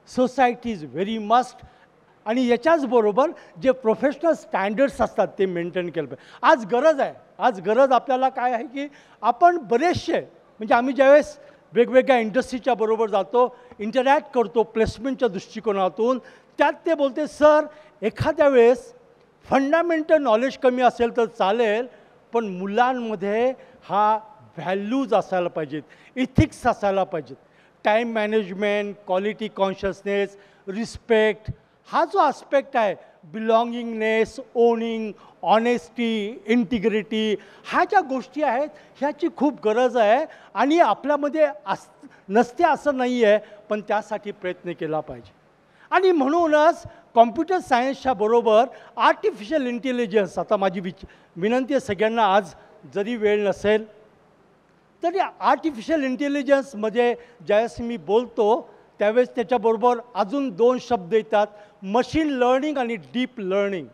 S2: society is very must. आणि याच्याचबरोबर जे प्रोफेशनल स्टँडर्ड्स असतात ते मेंटेन केलं पाहिजे. आज गरज आपल्याला काय आहे की आपण बरेचसे म्हणजे आम्ही ज्यावेळेस वेगवेगळ्या इंडस्ट्रीच्या बरोबर जातो, इंटरॅक्ट करतो प्लेसमेंटच्या दृष्टिकोनातून, त्यात ते बोलते, सर एखाद्या वेळेस फंडामेंटल नॉलेज कमी असेल तर चालेल, पण मुलांमध्ये हा व्हॅल्यूज असायला पाहिजेत, इथिक्स असायला पाहिजेत, time management, quality consciousness, respect, हा जो आस्पेक्ट आहे, बिलॉंगिंगनेस, ओनिंग, ऑनेस्टी, इंटिग्रिटी, ह्या ज्या गोष्टी आहेत ह्याची खूप गरज आहे. आणि आपल्यामध्ये नसते असं नाही आहे, पण त्यासाठी प्रयत्न केला पाहिजे. आणि म्हणूनच कॉम्प्युटर सायन्सच्या बरोबर आर्टिफिशियल इंटेलिजन्स, आता माझी विनंती आहे सगळ्यांना, आज जरी वेळ नसेल तरी आर्टिफिशियल इंटेलिजन्समध्ये ज्यावेळेस मी बोलतो त्यावेळेस त्याच्याबरोबर अजून 2 शब्द येतात, मशीन लर्निंग आणि डीप लर्निंग.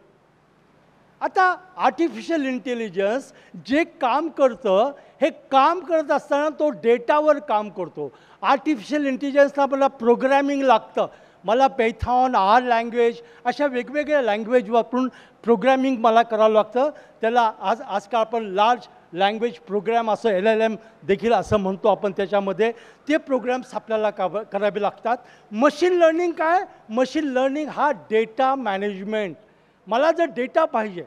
S2: आता आर्टिफिशियल इंटेलिजन्स जे काम करतं, हे काम करत असताना तो डेटावर काम करतो. आर्टिफिशियल इंटेलिजन्सला मला प्रोग्रॅमिंग लागतं. मला पायथॉन, आर लँग्वेज अशा वेगवेगळ्या लँग्वेज वापरून प्रोग्रॅमिंग मला करावं लागतं. त्याला आजकाल आपण लार्ज लँग्वेज प्रोग्रॅम असं LLM देखील असं म्हणतो आपण. त्याच्यामध्ये ते प्रोग्रॅम्स आपल्याला करावे लागतात. मशीन लर्निंग काय? मशीन लर्निंग हा डेटा मॅनेजमेंट. मला जर डेटा पाहिजे,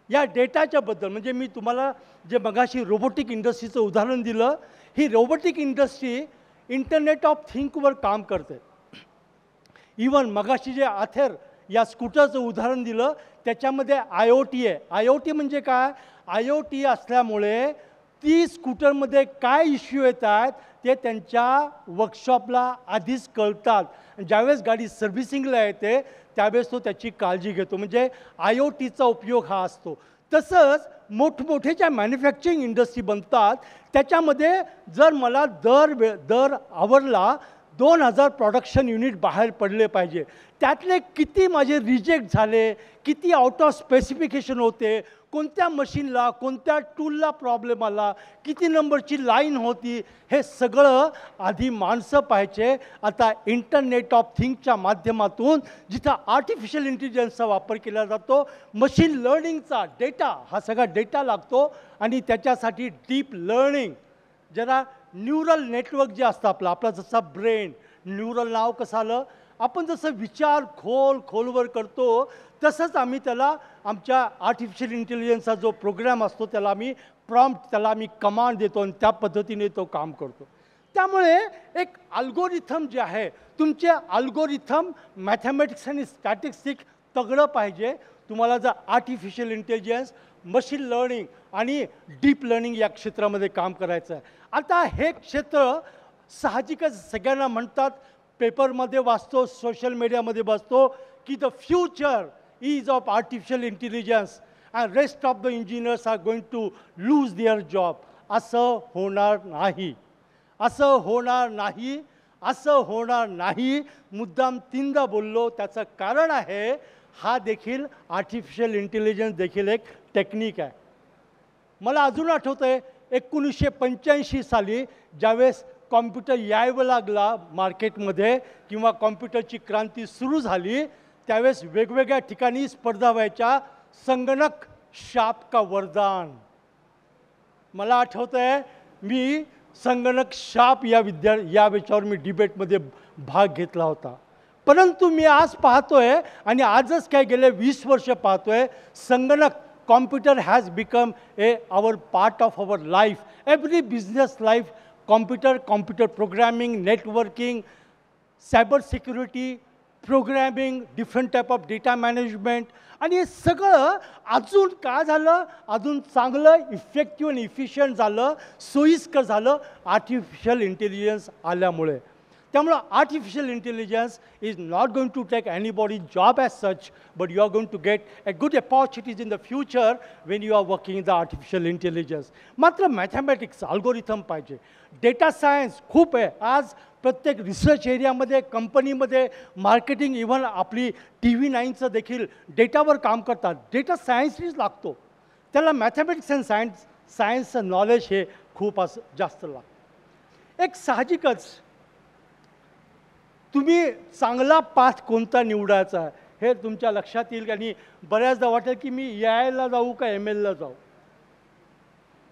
S2: या डेटाच्याबद्दल म्हणजे मी तुम्हाला जे मगाशी रोबोटिक इंडस्ट्रीचं उदाहरण दिलं, ही रोबोटिक इंडस्ट्री इंटरनेट ऑफ थिंकवर काम करते. इवन मगाशी जे आथेर या स्कूटरचं उदाहरण दिलं त्याच्यामध्ये IoT आहे. IoT म्हणजे काय? IoT असल्यामुळे ती स्कूटरमध्ये काय इश्यू येत आहेत ते त्यांच्या वर्कशॉपला आधीच कळतात. ज्यावेळेस गाडी सर्व्हिसिंगला येते त्यावेळेस तो त्याची काळजी घेतो. म्हणजे IoTचा उपयोग हा असतो. तसंच मोठमोठे ज्या मॅन्युफॅक्चरिंग इंडस्ट्री बनतात त्याच्यामध्ये जर मला दर आवरला 2000 प्रोडक्शन युनिट बाहेर पडले पाहिजे, त्यातले किती माझे रिजेक्ट झाले, किती आउट ऑफ स्पेसिफिकेशन होते, कोणत्या मशीनला, कोणत्या टूलला प्रॉब्लेम आला, किती नंबरची लाईन होती, हे सगळं आधी माणसं पाहायचे. आता इंटरनेट ऑफ थिंकच्या माध्यमातून जिथं आर्टिफिशियल इंटेलिजन्सचा वापर केला जातो, मशीन लर्निंगचा डेटा, हा सगळा डेटा लागतो. आणि त्याच्यासाठी डीप लर्निंग, जरा न्यूरल नेटवर्क जे असतं आपला जसा ब्रेन, न्यूरल नाव कसं आलं, आपण जसं विचार खोलवर करतो तसंच आम्ही त्याला आमच्या आर्टिफिशियल इंटेलिजन्सचा जो प्रोग्राम असतो त्याला आम्ही प्रॉम्प्ट, त्याला आम्ही कमांड देतो आणि त्या पद्धतीने तो काम करतो. त्यामुळे एक अल्गोरिथम जे आहे, तुमचे अल्गोरिथम मॅथमॅटिक्स आणि स्टॅटिस्टिक्स तगडं पाहिजे. तुम्हाला जर आर्टिफिशियल इंटेलिजन्स, मशीन लर्निंग आणि डीप लर्निंग या क्षेत्रामध्ये काम करायचं आहे. आता हे क्षेत्र साहजिकच सगळ्यांना म्हणतात, पेपरमध्ये वाचतो, सोशल मीडियामध्ये वाचतो की the future is of artificial intelligence and rest of the engineers are going to lose their job. असं होणार नाही, असं होणार नाही, असं होणार नाही. मुद्दाम तीनदा बोललो. त्याचं कारण आहे, हा देखील आर्टिफिशियल इंटेलिजन्स देखील एक टेक्निक आहे. मला अजून आठवतं आहे 1985 साली ज्यावेळेस कॉम्प्युटर यायला लागला मार्केटमध्ये किंवा कॉम्प्युटरची क्रांती सुरू झाली, त्यावेळेस वेगवेगळ्या ठिकाणी स्पर्धा व्हायच्या, संगणक शाप का वरदान. मला आठवतं आहे मी संगणक शाप या विषयावर मी डिबेटमध्ये भाग घेतला होता. परंतु मी आज पाहतोय आणि आजच काय गेले 20 वर्ष पाहतोय, संगणक computer has become our part of our life. Every business life computer programming, networking, cyber security, programming, different type of data management, आणि हे सगळं अजून काय झालं, अजून चांगलं, इफेक्टिव्ह आणि इफिशियंट झालं, सोयीस्कर झालं आर्टिफिशियल इंटेलिजन्स आल्यामुळे. त्यामुळं artificial intelligence is not going to take anybody job as such, but you are going to get a good opportunities in the future when you are working in the artificial intelligence. मात्र mathematics, algorithm पाहिजे, data science खूप आहे. आज प्रत्येक research एरियामध्ये, कंपनीमध्ये, marketing, even आपली TV9चं देखील डेटावर काम करतात. डेटा सायन्सनीच लागतो, त्याला मॅथमॅटिक्स अँड सायन्सचं नॉलेज हे खूप असं जास्त लागतं. एक साहजिकच तुम्ही चांगला पाथ कोणता निवडायचा आहे हे तुमच्या लक्षात येईल. आणि बऱ्याचदा वाटेल की मी AI ला जाऊ का ML ला जाऊ.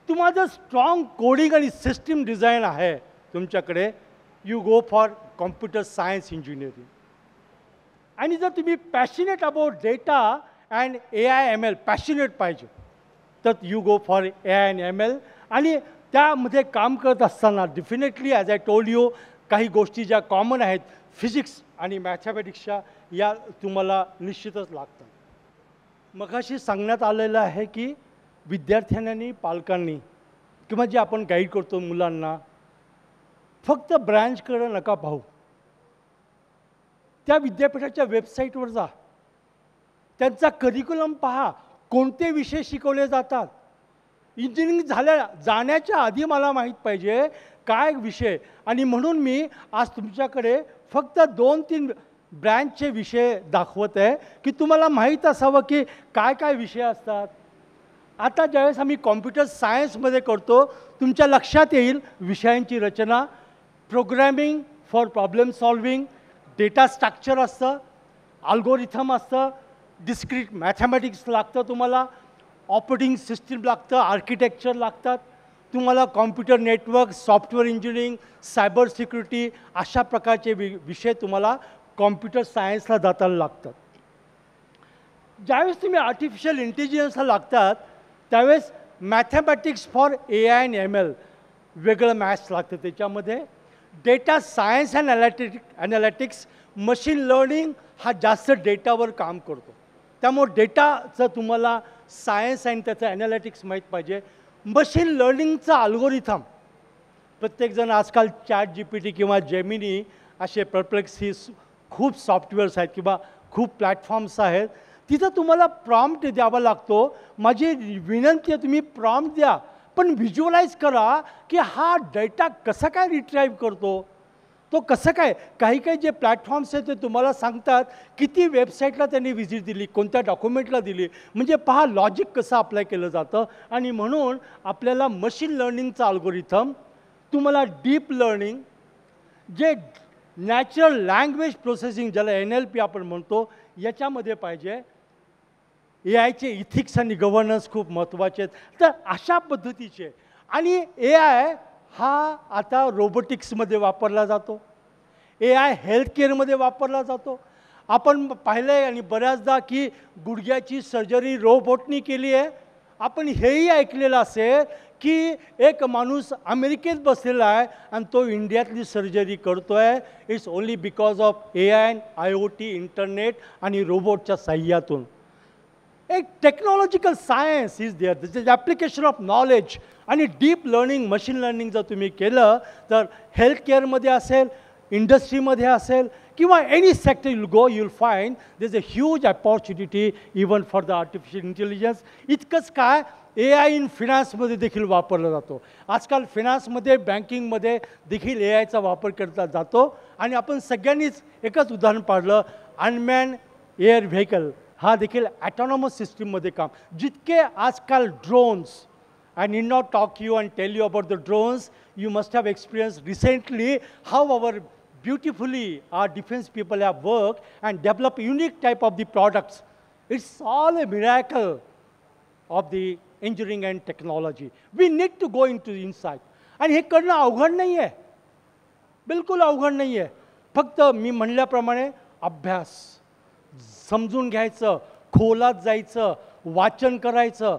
S2: तुम्हाला जर स्ट्रॉंग कोडिंग आणि सिस्टीम डिझाईन आहे तुमच्याकडे, you go for computer science engineering. आणि जर तुम्ही passionate about data and AI ML passionate पाहिजे, तर you go for AI and ML. आणि त्यामध्ये काम करत असताना definitely as I told you, काही गोष्टी ज्या कॉमन आहेत, फिजिक्स आणि मॅथमॅटिक्सच्या, या तुम्हाला निश्चितच लागतात. मगाशी सांगण्यात आलेलं आहे की विद्यार्थ्यांनी, पालकांनी किंवा जे आपण गाईड करतो मुलांना, फक्त ब्रँचकडे नका पाहू. त्या विद्यापीठाच्या वेबसाईटवर जा, त्यांचा करिक्युलम पहा, कोणते विषय शिकवले जातात. इंजिनिअरिंग जाण्याच्या आधी मला माहीत पाहिजे काय विषय. आणि म्हणून मी आज तुमच्याकडे फक्त 2-3 ब्रँचचे विषय दाखवत आहे की तुम्हाला माहीत असावं की काय काय विषय असतात. आता ज्यावेळेस आम्ही कॉम्प्युटर सायन्समध्ये करतो, तुमच्या लक्षात येईल विषयांची रचना, programming for problem solving, data structure असतं, अल्गोरिथम असतं, डिस्क्रीट मॅथमॅटिक्स लागतं, तुम्हाला ऑपरेटिंग सिस्टीम लागतं, आर्किटेक्चर लागतात, तुम्हाला computer network, software engineering, cyber security, अशा प्रकारचे विषय तुम्हाला कॉम्प्युटर सायन्सला जाताना लागतात. ज्यावेळेस तुम्ही आर्टिफिशियल इंटेलिजन्सला लागतात त्यावेळेस mathematics for AI and ML वेगळं मॅथ्स लागतं. त्याच्यामध्ये data science and analytics, machine learning हा जास्त डेटावर काम करतो. त्यामुळे डेटाचं तुम्हाला सायन्स आणि त्याचं ॲनालिटिक्स माहीत पाहिजे. मशीन लर्निंगचा अल्गोरिथम, प्रत्येकजण आजकाल ChatGPT किंवा जेमिनी असे परप्लेक्सी खूप सॉफ्टवेअर्स आहेत किंवा खूप प्लॅटफॉर्म्स आहेत, तिथं तुम्हाला प्रॉम्प्ट द्यावा लागतो. माझी विनंती आहे, तुम्ही प्रॉम्प्ट द्या, पण व्हिज्युअलाइज करा की हा डेटा कसा काय रिट्राईव्ह करतो, तो कसं काय. काही काही जे प्लॅटफॉर्म्स आहेत ते तुम्हाला सांगतात किती वेबसाईटला त्यांनी व्हिजिट दिली, कोणत्या डॉक्युमेंटला दिली, म्हणजे पहा लॉजिक कसं अप्लाय केलं जातं. आणि म्हणून आपल्याला मशीन लर्निंगचा अल्गोरिथम, तुम्हाला डीप लर्निंग, जे नॅचरल लँग्वेज प्रोसेसिंग ज्याला NLP आपण म्हणतो, याच्यामध्ये पाहिजे. AIचे इथिक्स आणि गव्हर्नन्स खूप महत्त्वाचे आहेत. तर अशा पद्धतीचे. आणि AI हा आता रोबोटिक्समध्ये वापरला जातो, AI हेल्थकेअरमध्ये वापरला जातो. आपण पाहिलं आहे आणि बऱ्याचदा की गुडघ्याची सर्जरी रोबोटनी केली आहे. आपण हेही ऐकलेलं असेल की एक माणूस अमेरिकेत बसलेला आहे आणि तो इंडियातली सर्जरी करतो आहे. It's only because of AI and IoT, internet आणि रोबोटच्या साह्यातून. एक technological science is there, this is application of knowledge आणि डीप लर्निंग, मशीन लर्निंग जर तुम्ही केलं तर हेल्थ केअरमध्ये असेल, इंडस्ट्रीमध्ये असेल किंवा any sector you'll go, you'll find this is a huge opportunity even for the artificial intelligence. इतकंच काय, AI इन फिनान्समध्ये देखील वापरला जातो. आजकाल फिनान्समध्ये, बँकिंगमध्ये देखील AIचा वापर करता जातो. आणि आपण सगळ्यांनीच एकच उदाहरण पाडलं, अनमॅन एअर व्हेकल हा देखील ॲटॉनॉमस सिस्टीममध्ये काम. जितके आजकाल drones, I need not talk you and tell you about the drones, you must have experience recently how our beautifully our defense people have worked and developed unique type of the products. It's all a miracle of the engineering and technology. We need to go into inside. आणि हे करणं अवघड नाही आहे, बिलकुल अवघड नाही आहे. फक्त मी म्हणल्याप्रमाणे अभ्यास, समजून घ्यायचं, खोलात जायचं, वाचन करायचं.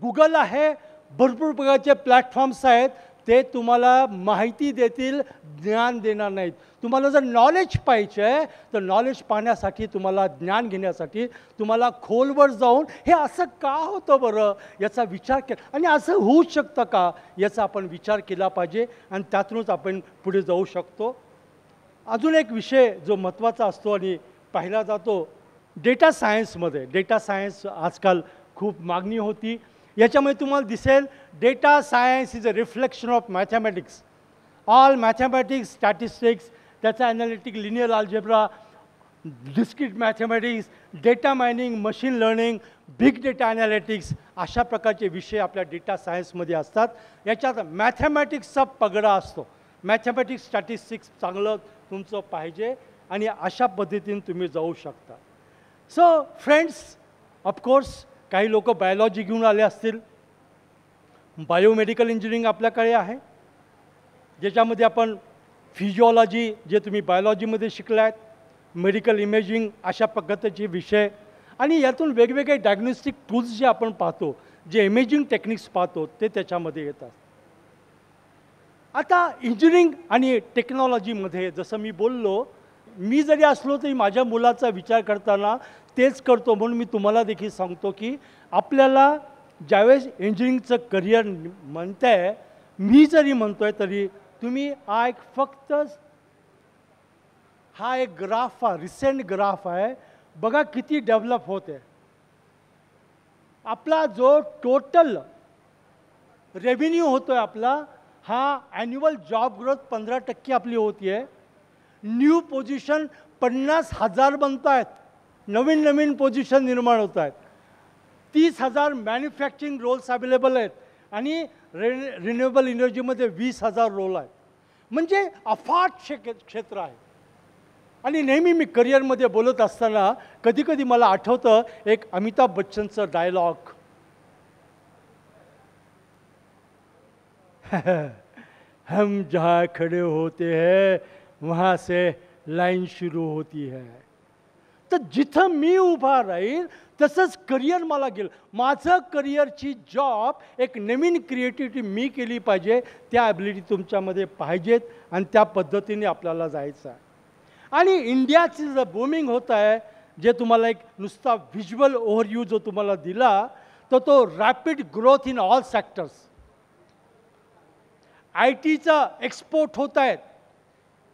S2: गुगल आहे, भरपूर प्रकारचे प्लॅटफॉर्म्स आहेत, ते तुम्हाला माहिती देतील, ज्ञान देणार नाहीत. तुम्हाला जर नॉलेज पाहिजे आहे तर नॉलेज पाहण्यासाठी, तुम्हाला ज्ञान घेण्यासाठी तुम्हाला खोलवर जाऊन हे असं का होतं बरं याचा विचार केला, आणि असं होऊ शकतं का याचा आपण विचार केला पाहिजे, आणि त्यातूनच आपण पुढे जाऊ शकतो. अजून एक विषय जो महत्त्वाचा असतो आणि पाहिला जातो डेटा सायन्समध्ये. डेटा सायन्स आजकाल खूप मागणी होती. याच्यामध्ये तुम्हाला दिसेल data science is a reflection of mathematics. All mathematics, statistics, त्याचा analytic, linear algebra, discrete mathematics, data mining, machine learning, big data analytics अशा प्रकारचे विषय आपल्या डेटा सायन्समध्ये असतात. याच्यात मॅथमॅटिक्सचा पगडा असतो. मॅथमॅटिक्स, स्टॅटिस्टिक्स चांगलं तुमचं पाहिजे आणि अशा पद्धतीने तुम्ही जाऊ शकता. सो फ्रेंड्स, ऑफकोर्स काही लोक बायोलॉजी घेऊन आले असतील. बायोमेडिकल इंजिनिअरिंग आपल्याकडे आहे, ज्याच्यामध्ये आपण फिजिओलॉजी जे तुम्ही बायोलॉजीमध्ये शिकलात, मेडिकल इमेजिंग अशा पद्धतीचे विषय, आणि यातून वेगवेगळे डायग्नोस्टिक टूल्स जे आपण पाहतो, जे इमेजिंग टेक्निक्स पाहतो, ते त्याच्यामध्ये येतात. आता इंजिनिअरिंग आणि टेक्नॉलॉजीमध्ये जसं मी बोललो, मी जरी असलो तरी माझ्या मुलाचा विचार करताना तेच करतो. म्हणून मी तुम्हाला देखील सांगतो की आपल्याला ज्यावेळेस इंजिनिअरिंगचं करिअर म्हणत आहे, मी जरी म्हणतो आहे तरी तुम्ही फक्त हा एक ग्राफ आहे, रिसेंट ग्राफ आहे, बघा किती डेव्हलप होते. आपला जो टोटल रेव्हेन्यू होतो आहे आपला, हा ॲन्युअल जॉब ग्रोथ 15% आपली होती आहे. न्यू पोझिशन 50,000 बनत आहेत, नवीन नवीन पोझिशन निर्माण होत आहेत. 30,000 मॅन्युफॅक्चरिंग रोल्स अवेलेबल आहेत आणि रिन्युएबल एनर्जीमध्ये 20,000 रोल आहेत. म्हणजे अफाट क्षेत्र आहे. आणि नेहमी मी करिअरमध्ये बोलत असताना कधी कधी मला आठवतं एक अमिताभ बच्चनचं डायलॉग, हम जहाँ खड़े होते हैं वहाँ से लाईन सुरू होती है. तर जिथं मी उभा राहील तसंच करिअर मला गेलं. माझं करिअरची जॉब एक नवीन क्रिएटिव्हिटी मी केली पाहिजे, त्या ॲबिलिटी तुमच्यामध्ये पाहिजेत आणि त्या पद्धतीने आपल्याला जायचं आहे. आणि इंडियाचं जे बूमिंग होत आहे, जे तुम्हाला एक नुसता व्हिज्युअल ओव्हरव्ह्यू जो तुम्हाला दिला, तर तो rapid growth in all sectors. IT चा एक्सपोर्ट होत आहेत,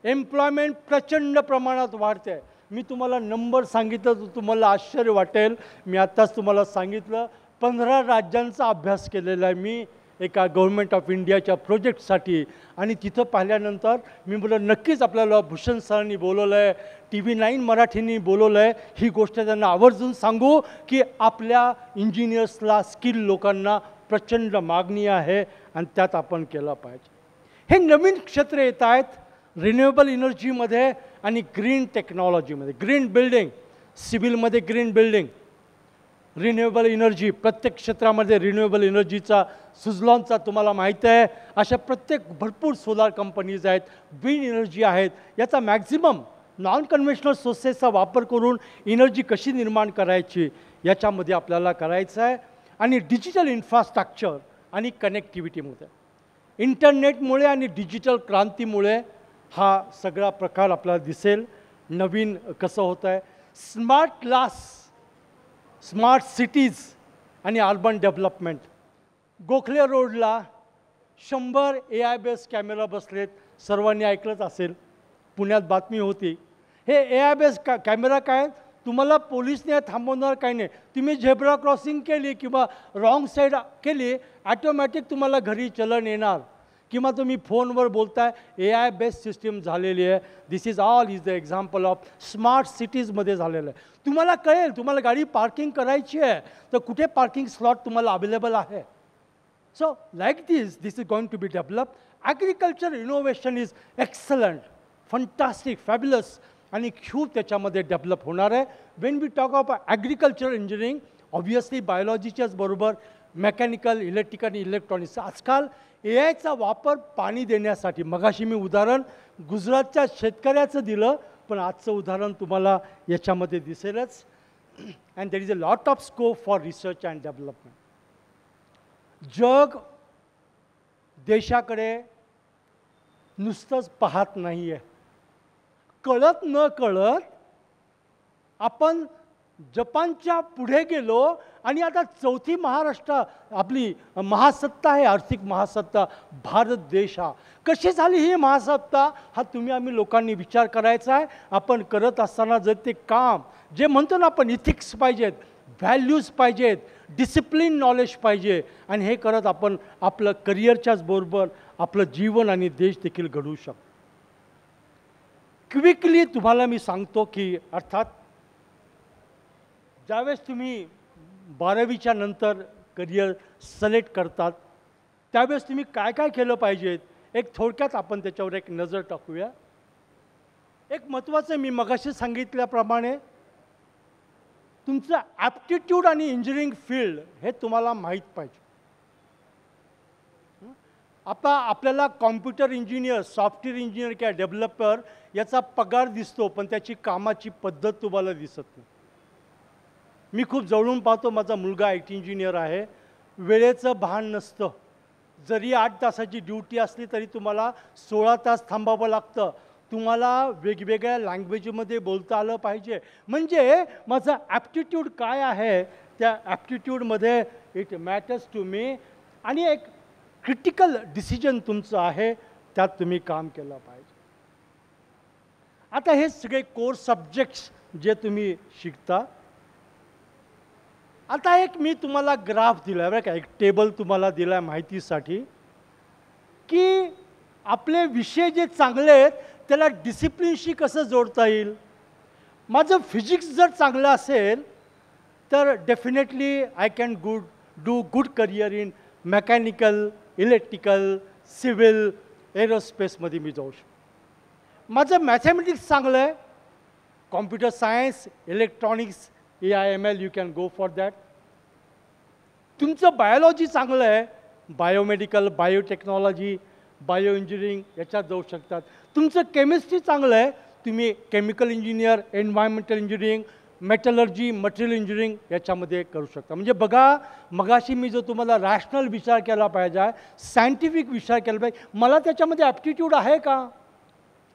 S2: एम्प्लॉयमेंट प्रचंड प्रमाणात वाढते आहे. मी तुम्हाला नंबर सांगितलं तर तुम्हाला आश्चर्य वाटेल. मी आत्ताच तुम्हाला सांगितलं 15 राज्यांचा अभ्यास केलेला आहे मी एका गव्हर्नमेंट ऑफ इंडियाच्या प्रोजेक्टसाठी. आणि तिथं पाहिल्यानंतर मी बोललं नक्कीच आपल्याला भूषण सरांनी बोलवलं आहे, TV9 मराठींनी बोलवलं आहे. ही गोष्ट त्यांना आवर्जून सांगू की आपल्या इंजिनियर्सला, स्किल लोकांना प्रचंड मागणी आहे आणि त्यात आपण केलं पाहिजे. हे नवीन क्षेत्र येत आहेत रिन्युएबल एनर्जीमध्ये आणि ग्रीन टेक्नॉलॉजीमध्ये. ग्रीन बिल्डिंग, सिव्हिलमध्ये ग्रीन बिल्डिंग, रिन्युएबल एनर्जी, प्रत्येक क्षेत्रामध्ये रिन्युएबल एनर्जीचा, सुझलॉनचा तुम्हाला माहीत आहे. अशा प्रत्येक भरपूर सोलार कंपनीज आहेत, विंड एनर्जी आहेत. याचा मॅक्झिमम नॉन कन्व्हेन्शनल सोर्सेसचा वापर करून एनर्जी कशी निर्माण करायची याच्यामध्ये आपल्याला करायचं आहे. आणि डिजिटल इन्फ्रास्ट्रक्चर आणि कनेक्टिव्हिटीमध्ये, इंटरनेटमुळे आणि डिजिटल क्रांतीमुळे हा सगळा प्रकार आपल्याला दिसेल. नवीन कसं होतं आहे, स्मार्ट ग्लास, स्मार्ट सिटीज आणि अर्बन डेव्हलपमेंट. गोखले रोडला 100 AI बेस्ड कॅमेरा बसलेत. सर्वांनी ऐकलंच असेल, पुण्यात बातमी होती. हे AI बेस्ड कॅमेरा काय, तुम्हाला पोलिसने थांबवणार काही नाही. तुम्ही झेब्रा क्रॉसिंग केली किंवा रॉंग साईड केली, ॲटोमॅटिक तुम्हाला घरी चलन येणार. किंवा तुम्ही फोनवर बोलताय, AI बेस्ड सिस्टीम झालेली आहे. This is the example of smart सिटीजमध्ये झालेलं आहे. तुम्हाला कळेल, तुम्हाला गाडी पार्किंग करायची आहे तर कुठे पार्किंग स्लॉट तुम्हाला अवेलेबल आहे. So like this is going to be develop. Agriculture innovation is excellent, fantastic, fabulous आणि खूप त्याच्यामध्ये डेव्हलप होणार आहे. When we talk of agriculture engineering, obviously बायोलॉजीच्याच बरोबर मेकॅनिकल, इलेक्ट्रिकल आणि इलेक्ट्रॉनिक्स. आजकाल AIचा वापर पाणी देण्यासाठी, मगाशी मी उदाहरण गुजरातच्या शेतकऱ्याचं दिलं, पण आजचं उदाहरण तुम्हाला याच्यामध्ये दिसेलच. And there is a lot of scope for research and development. जग देशाकडे नुसतंच पाहत नाही आहे. कळत न कळत आपण जपानच्या पुढे गेलो आणि आता चौथी महाराष्ट्र आपली महासत्ता आहे, आर्थिक महासत्ता भारत देश. हा कशी झाली ही महासत्ता, हा आम्ही लोकांनी विचार करायचा आहे. आपण करत असताना जर ते काम जे म्हणतो ना आपण, इथिक्स पाहिजेत, व्हॅल्यूज पाहिजेत, डिसिप्लिन नॉलेज पाहिजे, आणि हे करत आपण आपलं करिअरच्याच बरोबर आपलं जीवन आणि देश देखील घडवू शकतो. क्विकली तुम्हाला मी सांगतो की अर्थात ज्यावेळेस तुम्ही 12वीच्या नंतर करिअर सिलेक्ट करतात त्यावेळेस तुम्ही काय काय केलं पाहिजेत, एक थोडक्यात आपण त्याच्यावर एक नजर टाकूया. एक महत्त्वाचं, मी मगाशी सांगितल्याप्रमाणे तुमचं ॲप्टिट्यूड आणि इंजिनिअरिंग फील्ड हे तुम्हाला माहीत पाहिजे. आता आपल्याला कॉम्प्युटर इंजिनियर, सॉफ्टवेअर इंजिनियर किंवा डेव्हलपर याचा पगार दिसतो, पण त्याची कामाची पद्धत तुम्हाला दिसत नाही. मी खूप जवळून पाहतो, माझा मुलगा IT इंजिनियर आहे. वेळेचं भान नसतं. जरी 8 तासाची ड्युटी असली तरी तुम्हाला 16 तास थांबावं लागतं. तुम्हाला वेगवेगळ्या लँग्वेजमध्ये बोलता आलं पाहिजे. म्हणजे माझा ॲप्टिट्यूड काय आहे, त्या ॲप्टिट्यूडमध्ये इट मॅटर्स टू मी. आणि एक क्रिटिकल डिसिजन तुमचं आहे, त्यात तुम्ही काम केलं पाहिजे. आता हे सगळे कोर सब्जेक्ट्स जे तुम्ही शिकता, आता एक मी तुम्हाला ग्राफ दिला आहे बरं का, एक टेबल तुम्हाला दिला आहे माहितीसाठी, की आपले विषय जे चांगले आहेत त्याला डिसिप्लिनशी कसं जोडता येईल. माझं फिजिक्स जर चांगलं असेल तर definitely I can do good career in mechanical, electrical, civil, एरोस्पेसमध्ये मी जाऊ शकतो. माझं मॅथमॅटिक्स चांगलं आहे, computer science, electronics, AI/ML, you can go for that. तुमचं बायोलॉजी चांगलं आहे, बायोमेडिकल, बायोटेक्नॉलॉजी, बायो इंजिनिअरिंग याच्यात जाऊ शकतात. तुमचं केमिस्ट्री चांगलं आहे, तुम्ही chemical engineer, environmental engineering, metallurgy, material engineering याच्यामध्ये करू शकता. म्हणजे बघा, मगाशी मी जो तुम्हाला रॅशनल विचार केला पाहिजे, सायंटिफिक विचार केला पाहिजे, मला त्याच्यामध्ये ॲप्टिट्यूड आहे का,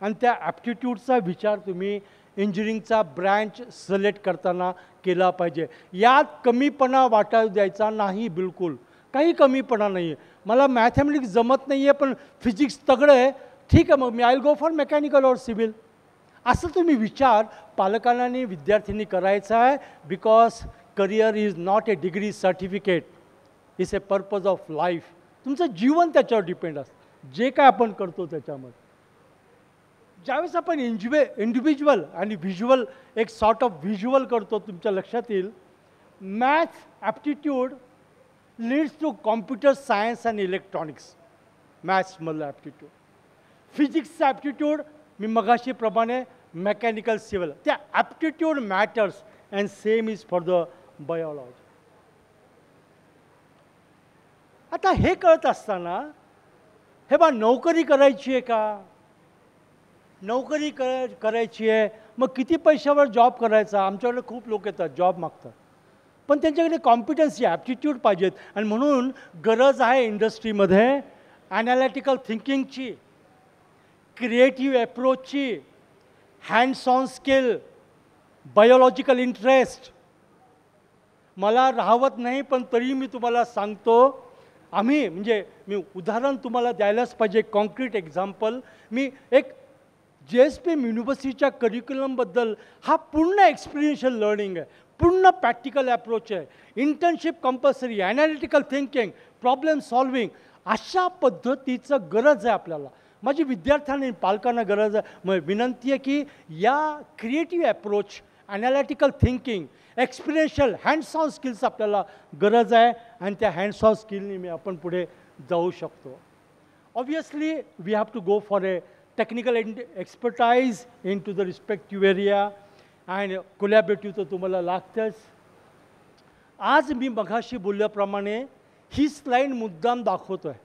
S2: आणि त्या ॲप्टिट्यूडचा विचार तुम्ही इंजिनिअरिंगचा ब्रँच सिलेक्ट करताना केला पाहिजे. यात कमीपणा वाटायला द्यायचा नाही, बिलकुल काही कमीपणा नाही आहे. मला मॅथमॅटिक्स जमत नाही आहे पण फिजिक्स तगडं आहे, ठीक आहे, मग मी I will go for mechanical or civil. असं तुम्ही विचार पालकांना आणि विद्यार्थ्यांनी करायचा आहे. Because career is not a degree certificate, it's a purpose of life. तुमचं जीवन त्याच्यावर डिपेंड असतं, जे काय आपण करतो त्याच्यामध्ये. ज्यावेळेस आपण इंडिव्हिज्युअल आणि व्हिज्युअल एक सॉर्ट ऑफ व्हिज्युअल करतो, तुमच्या लक्षात येईल math aptitude leads to computer science and electronics. मॅथ्समधलं ॲप्टिट्यूड, फिजिक्सचं ॲप्टिट्यूड मी मगाशीप्रमाणे मेकॅनिकल, सिव्हिल. त्या aptitude matters and same is for the biology. आता हे कळत असताना हे बा नोकरी करायची आहे का, नोकरी करायची आहे, मग किती पैशावर जॉब करायचा. आमच्याकडे खूप लोक येतात, जॉब मागतात, पण त्यांच्याकडे कॉम्पिटन्सी, ॲप्टिट्यूड पाहिजेत. आणि म्हणून गरज आहे इंडस्ट्रीमध्ये ॲनालिटिकल थिंकिंगची, क्रिएटिव्ह अप्रोचची, hands on skill, biological interest. मला राहवत नाही, पण तरी मी तुम्हाला सांगतो, आम्ही म्हणजे मी उदाहरण तुम्हाला द्यायलाच पाहिजे, कॉन्क्रीट एक्झाम्पल. मी एक JSPM युनिव्हर्सिटीच्या करिक्युलमबद्दल, हा पूर्ण एक्सपिरियन्शियल लर्निंग आहे, पूर्ण प्रॅक्टिकल अप्रोच आहे, internship compulsory, analytical thinking, problem solving, अशा पद्धतीचं गरज आहे आपल्याला. माझी विद्यार्थ्यांनी पालकांना गरज आहे, मग विनंती आहे की या creative approach, analytical thinking, experiential hands on skills आपल्याला गरज आहे, आणि त्या हँड्स ऑन स्किलनी मी आपण पुढे जाऊ शकतो. Obviously we have to go for a technical expertise in to the respective area, and collaborative तर तुम्हाला लागतंच. आज मी मघाशी बोलल्याप्रमाणे ही स्लाईड मुद्दाम दाखवतो आहे.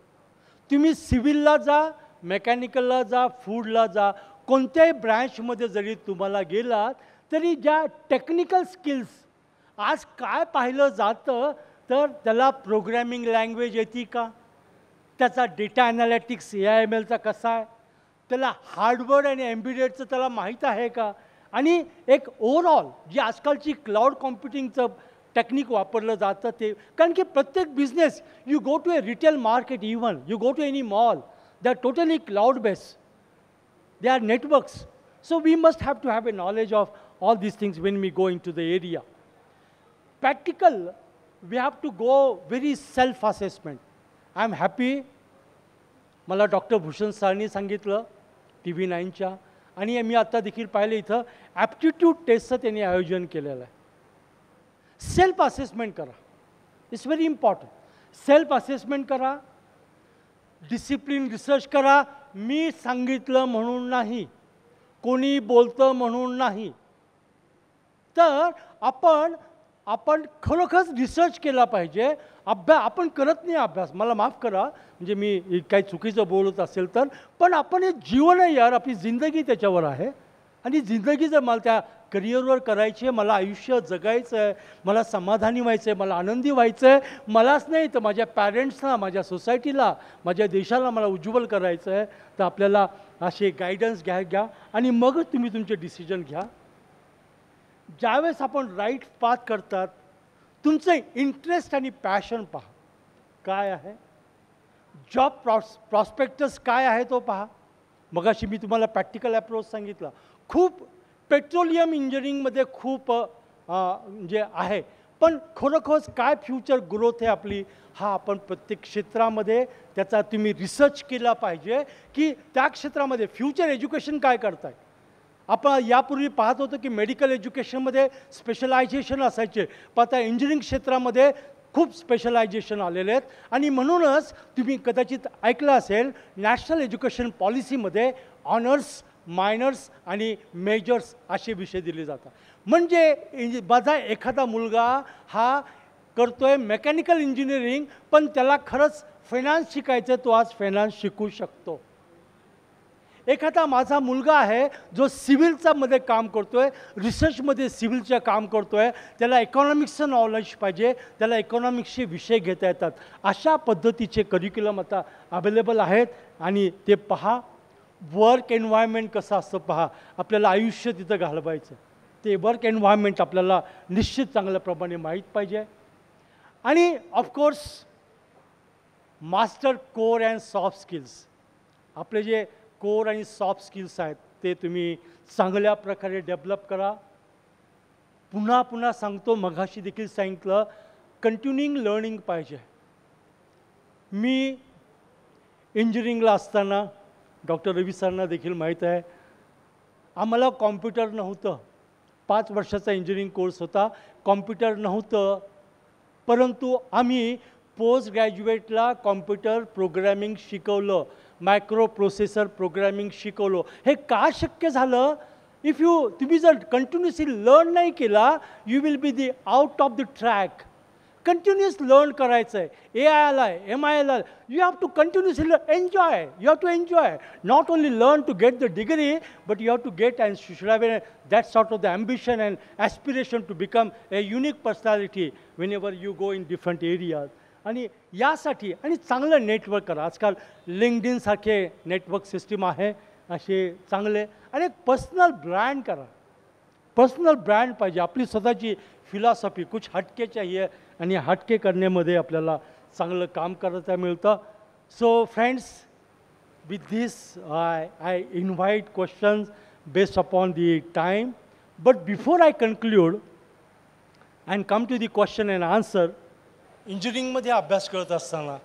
S2: तुम्ही सिव्हिलला जा, मेकॅनिकलला जा, फूडला जा, कोणत्याही ब्रँचमध्ये जरी तुम्हाला गेलात तरी ज्या टेक्निकल स्किल्स आज काय पाहिलं जातं, तर त्याला प्रोग्रॅमिंग लँग्वेज येते का, त्याचा डेटा ॲनालिटिक्स AIMLचा कसा आहे, त्याला हार्डवेअर आणि एम्बिडेडचं त्याला माहीत आहे का, आणि एक ओव्हरऑल जी आजकालची क्लाउड कॉम्प्युटिंगचं टेक्निक वापरलं जातं ते. कारण की प्रत्येक business, you go to a retail market, even you go to any mall, they are totally cloud based, they are networks. So we must have to have a knowledge of all these things when we go into the area. Practical, we have to go very self-assessment. I am happy, मला doctor Bhushan सरांनी सांगितलं TV9च्या, आणि मी आता देखील पाहिलं इथं aptitude टेस्टचं त्यांनी आयोजन केलेलं आहे. सेल्फ असेसमेंट करा, it's very important. Self assessment करा, डिसिप्लिन रिसर्च करा. मी सांगितलं म्हणून नाही, कोणी बोलतं म्हणून नाही, तर आपण खरोखरच रिसर्च केला पाहिजे. आपण करत नाही अभ्यास, मला माफ करा म्हणजे मी काही चुकीचं बोलत असेल तर, पण आपण हे जीवन आहे यार, आपली जिंदगी त्याच्यावर आहे, आणि जिंदगी जर मला त्या करिअरवर करायची आहे, मला आयुष्य जगायचं आहे, मला समाधानी व्हायचं आहे, मला आनंदी व्हायचं आहे, मलाच नाही तर माझ्या पॅरेंट्सला, माझ्या सोसायटीला, माझ्या देशाला मला उज्ज्वल करायचं आहे, तर आपल्याला असे गायडन्स घ्या आणि मगच तुम्ही तुमचे डिसिजन घ्या. ज्यावेळेस आपण राईट पाथ करतात, तुमचं इंटरेस्ट आणि पॅशन पहा काय आहे, जॉब प्रॉस्पेक्टस काय आहे तो पहा. मगाशी मी तुम्हाला प्रॅक्टिकल अप्रोच सांगितला. खूप पेट्रोलियम इंजिनिअरिंगमध्ये खूप म्हणजे आहे, पण खरोखरच काय फ्युचर ग्रोथ आहे आपली, हा आपण प्रत्येक क्षेत्रामध्ये त्याचा तुम्ही रिसर्च केला पाहिजे की त्या क्षेत्रामध्ये फ्युचर एज्युकेशन काय करताय. आपण यापूर्वी पाहत होतो की मेडिकल एज्युकेशनमध्ये स्पेशलायझेशन असायचे, पण आता इंजिनिअरिंग क्षेत्रामध्ये खूप स्पेशलायझेशन आलेले आहेत, आणि म्हणूनच तुम्ही कदाचित ऐकलं असेल नॅशनल एज्युकेशन पॉलिसीमध्ये ऑनर्स, मायनर्स आणि मेजर्स असे विषय दिले जातात. म्हणजे माझा एखादा मुलगा हा करतोय मेकॅनिकल इंजिनिअरिंग, पण त्याला खरंच फायनान्स शिकायचं, तो आज फायनान्स शिकू शकतो. एखादा माझा मुलगा आहे जो सिव्हिलचा मध्ये काम करतोय, रिसर्चमध्ये सिव्हिलचं काम करतोय, त्याला इकॉनॉमिक्सचं नॉलेज पाहिजे, त्याला इकॉनॉमिक्सचे विषय घेता येतात. अशा पद्धतीचे करिक्युलम आता अवेलेबल आहेत, आणि ते पहा. वर्क एन्व्हायरमेंट कसं असतं पहा, आपल्याला आयुष्य तिथं घालवायचं, ते वर्क एन्व्हायरमेंट आपल्याला निश्चित चांगल्याप्रमाणे माहीत पाहिजे. आणि of course master core and soft skills, आपले जे कोर आणि सॉफ्ट स्किल्स आहेत ते तुम्ही चांगल्या प्रकारे डेव्हलप करा. पुन्हा पुन्हा सांगतो, मघाशी देखील सांगितलं, कंटिन्युइंग लर्निंग पाहिजे. मी इंजिनिअरिंगला असताना डॉक्टर रवी सरांना देखील माहीत आहे, आम्हाला कॉम्प्युटर नव्हतं. 5 वर्षाचा इंजिनिअरिंग कोर्स होता, कॉम्प्युटर नव्हतं, परंतु आम्ही पोस्ट ग्रॅज्युएटला कॉम्प्युटर प्रोग्रॅमिंग शिकवलं, मायक्रो प्रोसेसर प्रोग्रॅमिंग शिकवलं. हे का शक्य झालं? तुम्ही जर कंटिन्युअसली लर्न नाही केला, you will be the out of the track. Continuous learn करायचं आहे. AI आला आहे, MI आला आहे, you have to continuously enjoy. You have to enjoy, not only learn to get the degree, but you have to get and should have that sort of the ambition and aspiration to become a unique personality whenever you go in different areas. आणि यासाठी आणि चांगलं network करा. आजकाल लिंक्डइनसारखे network system आहे असे चांगले, आणि एक पर्सनल ब्रँड करा. पर्सनल ब्रँड पाहिजे, आपली स्वतःची फिलॉसॉफी कुछ हटके चाहिए आणि हटके करण्यामध्ये आपल्याला चांगलं काम करता मिळतं. So friends, with this I invite questions based upon the time. But before I conclude and come to the question and answer, इंजिनिअरिंगमध्ये अभ्यास करत असताना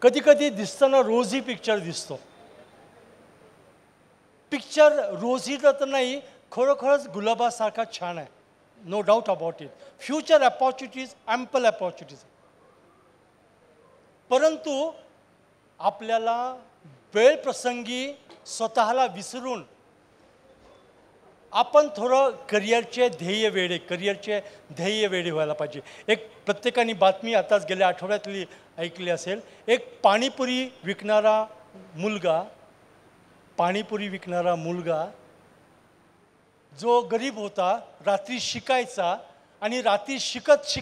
S2: कधी कधी दिसताना रोजी पिक्चर दिसतो. पिक्चर रोजी तर नाही, खरोखरच गुलाबासारखा छान आहे, no doubt about it. Future opportunities, ample opportunities. परंतु आपल्याला वेळ प्रसंगी स्वतःला विसरून आपण थोडं करिअरचे ध्येय वेडे व्हायला पाहिजे. एक प्रत्येकाने बातमी आताच गेल्या आठवड्यातली ऐकली असेल. एक पाणीपुरी विकणारा मुलगा जो गरीब होता, रात्री शिकायचा आणि रात्री शिकत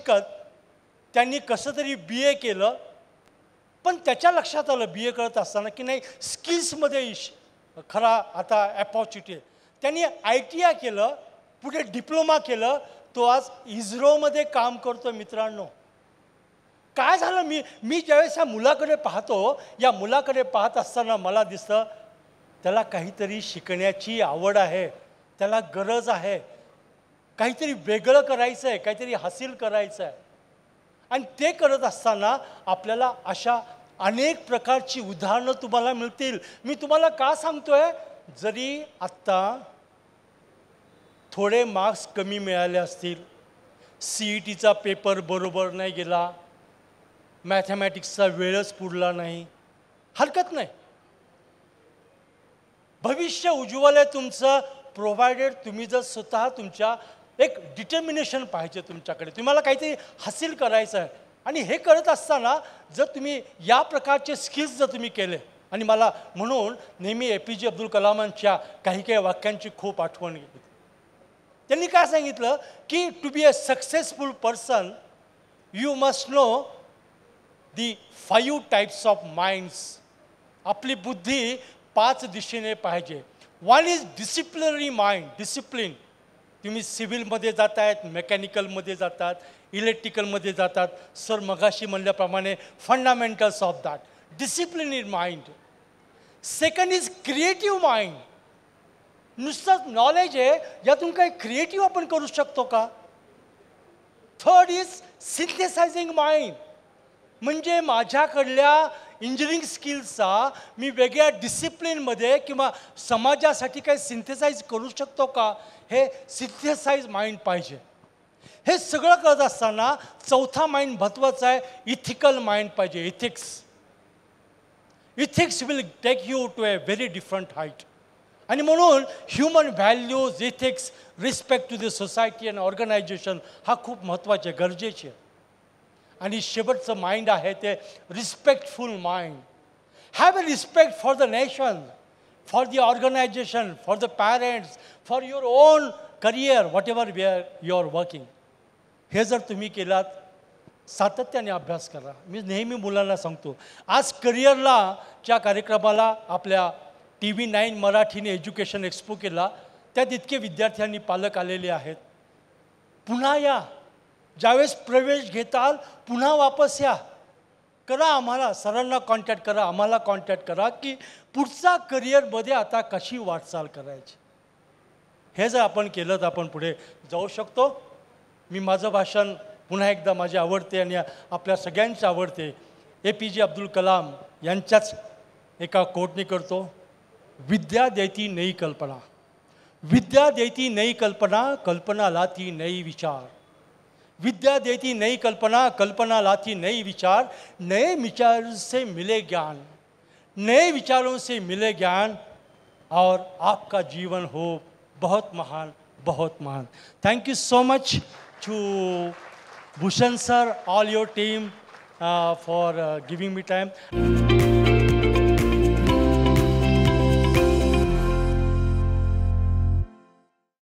S2: त्यांनी कसं तरी BA केलं. पण त्याच्या लक्षात आलं BA करत असताना की नाही, स्किल्समध्ये खरा आता अपॉर्च्युनिटी आहे. त्यांनी ITI केलं, पुढे डिप्लोमा केलं, तो आज इस्रोमध्ये काम करतो. मित्रांनो, काय झालं, मी ज्यावेळेस या मुलाकडे पाहत असताना मला दिसतं त्याला काहीतरी शिकण्याची आवड आहे, त्याला गरज आहे, काहीतरी वेगळं करायचं आहे, काहीतरी हासिल करायचं आहे. आणि ते करत असताना आपल्याला अशा अनेक प्रकारची उदाहरणं तुम्हाला मिळतील. मी तुम्हाला का सांगतोय, जरी आत्ता थोडे मार्क्स कमी मिळाले असतील, CETचा पेपर बरोबर नाही गेला, मॅथमॅटिक्सचा वेळच पुरला नाही, हरकत नाही. भविष्य उज्ज्वल आहे तुमचं, प्रोव्हायडेड तुम्ही जर स्वतः तुमच्या एक डिटर्मिनेशन पाहिजे तुमच्याकडे, तुम्हाला काहीतरी हासिल करायचं आहे. आणि हे करत असताना जर तुम्ही या प्रकारचे स्किल्स जर तुम्ही केले, आणि मला म्हणून नेहमी APJ अब्दुल कलामांच्या काही वाक्यांची खूप आठवण येते. त्यांनी काय सांगितलं की to be a successful person you must know the 5 types of minds. आपली बुद्धी 5 दिशेने पाहिजे. One is disciplinary mind, discipline. तुम्ही सिव्हिलमध्ये जात आहेत, मेकॅनिकलमध्ये जातात, इलेक्ट्रिकलमध्ये जातात, सर मगाशी म्हणल्याप्रमाणे fundamentals of that discipline in mind. Second is creative mind. नुसतं नॉलेज आहे, यातून काही क्रिएटिव्ह आपण करू शकतो का. Third is synthesising mind. म्हणजे माझ्याकडल्या इंजिनिअरिंग स्किल्सचा मी वेगळ्या डिसिप्लिनमध्ये किंवा समाजासाठी काही सिंथेसाइज करू शकतो का, हे सिंथेसाइज माइंड पाहिजे. हे सगळं करत असताना चौथा माइंड महत्त्वाचा आहे, इथिकल माइंड पाहिजे. Ethics will take you to a very different height. आणि म्हणून human values, ethics, respect to the society and organisation हा खूप महत्त्वाचे, गरजेचे. आणि शेवटचं माइंड आहे ते respectful mind. Have a respect for the nation, for the organisation, for the parents, for your own career, whatever where you are working. हे जर तुम्ही केलात, सातत्याने अभ्यास करा. मी नेहमी मुलांना सांगतो, आज करिअरला च्या कार्यक्रमाला आपल्या TV9 मराठीने एज्युकेशन एक्सपो केला, त्यात इतके विद्यार्थ्यांनी, पालक आलेले आहेत. पुन्हा या, ज्यावेळेस प्रवेश घेताल पुन्हा वापस या, करा आम्हाला, सरांना कॉन्टॅक्ट करा, आम्हाला कॉन्टॅक्ट करा की पुढचा करिअरमध्ये आता कशी वाटचाल करायची. हे जर आपण केलं तर आपण पुढे जाऊ शकतो. मी माझं भाषण पुन्हा एकदा माझे आवडते आणि आपल्या सगळ्यांचे आवडते APJ अब्दुल कलाम यांच्याच एका कोटने करतो. विद्या देती नई कल्पना, विद्या देती नई कल्पना, कल्पना लाती नई विचार. विद्या देती नई कल्पना, कल्पना लाती नई विचार. नए विचारों से मिले ज्ञान, नए विचारों से मिले ज्ञान, और आपका जीवन हो बहुत महान, बहुत महान. Thank you so much to Bhushan sir, all your team for giving me time.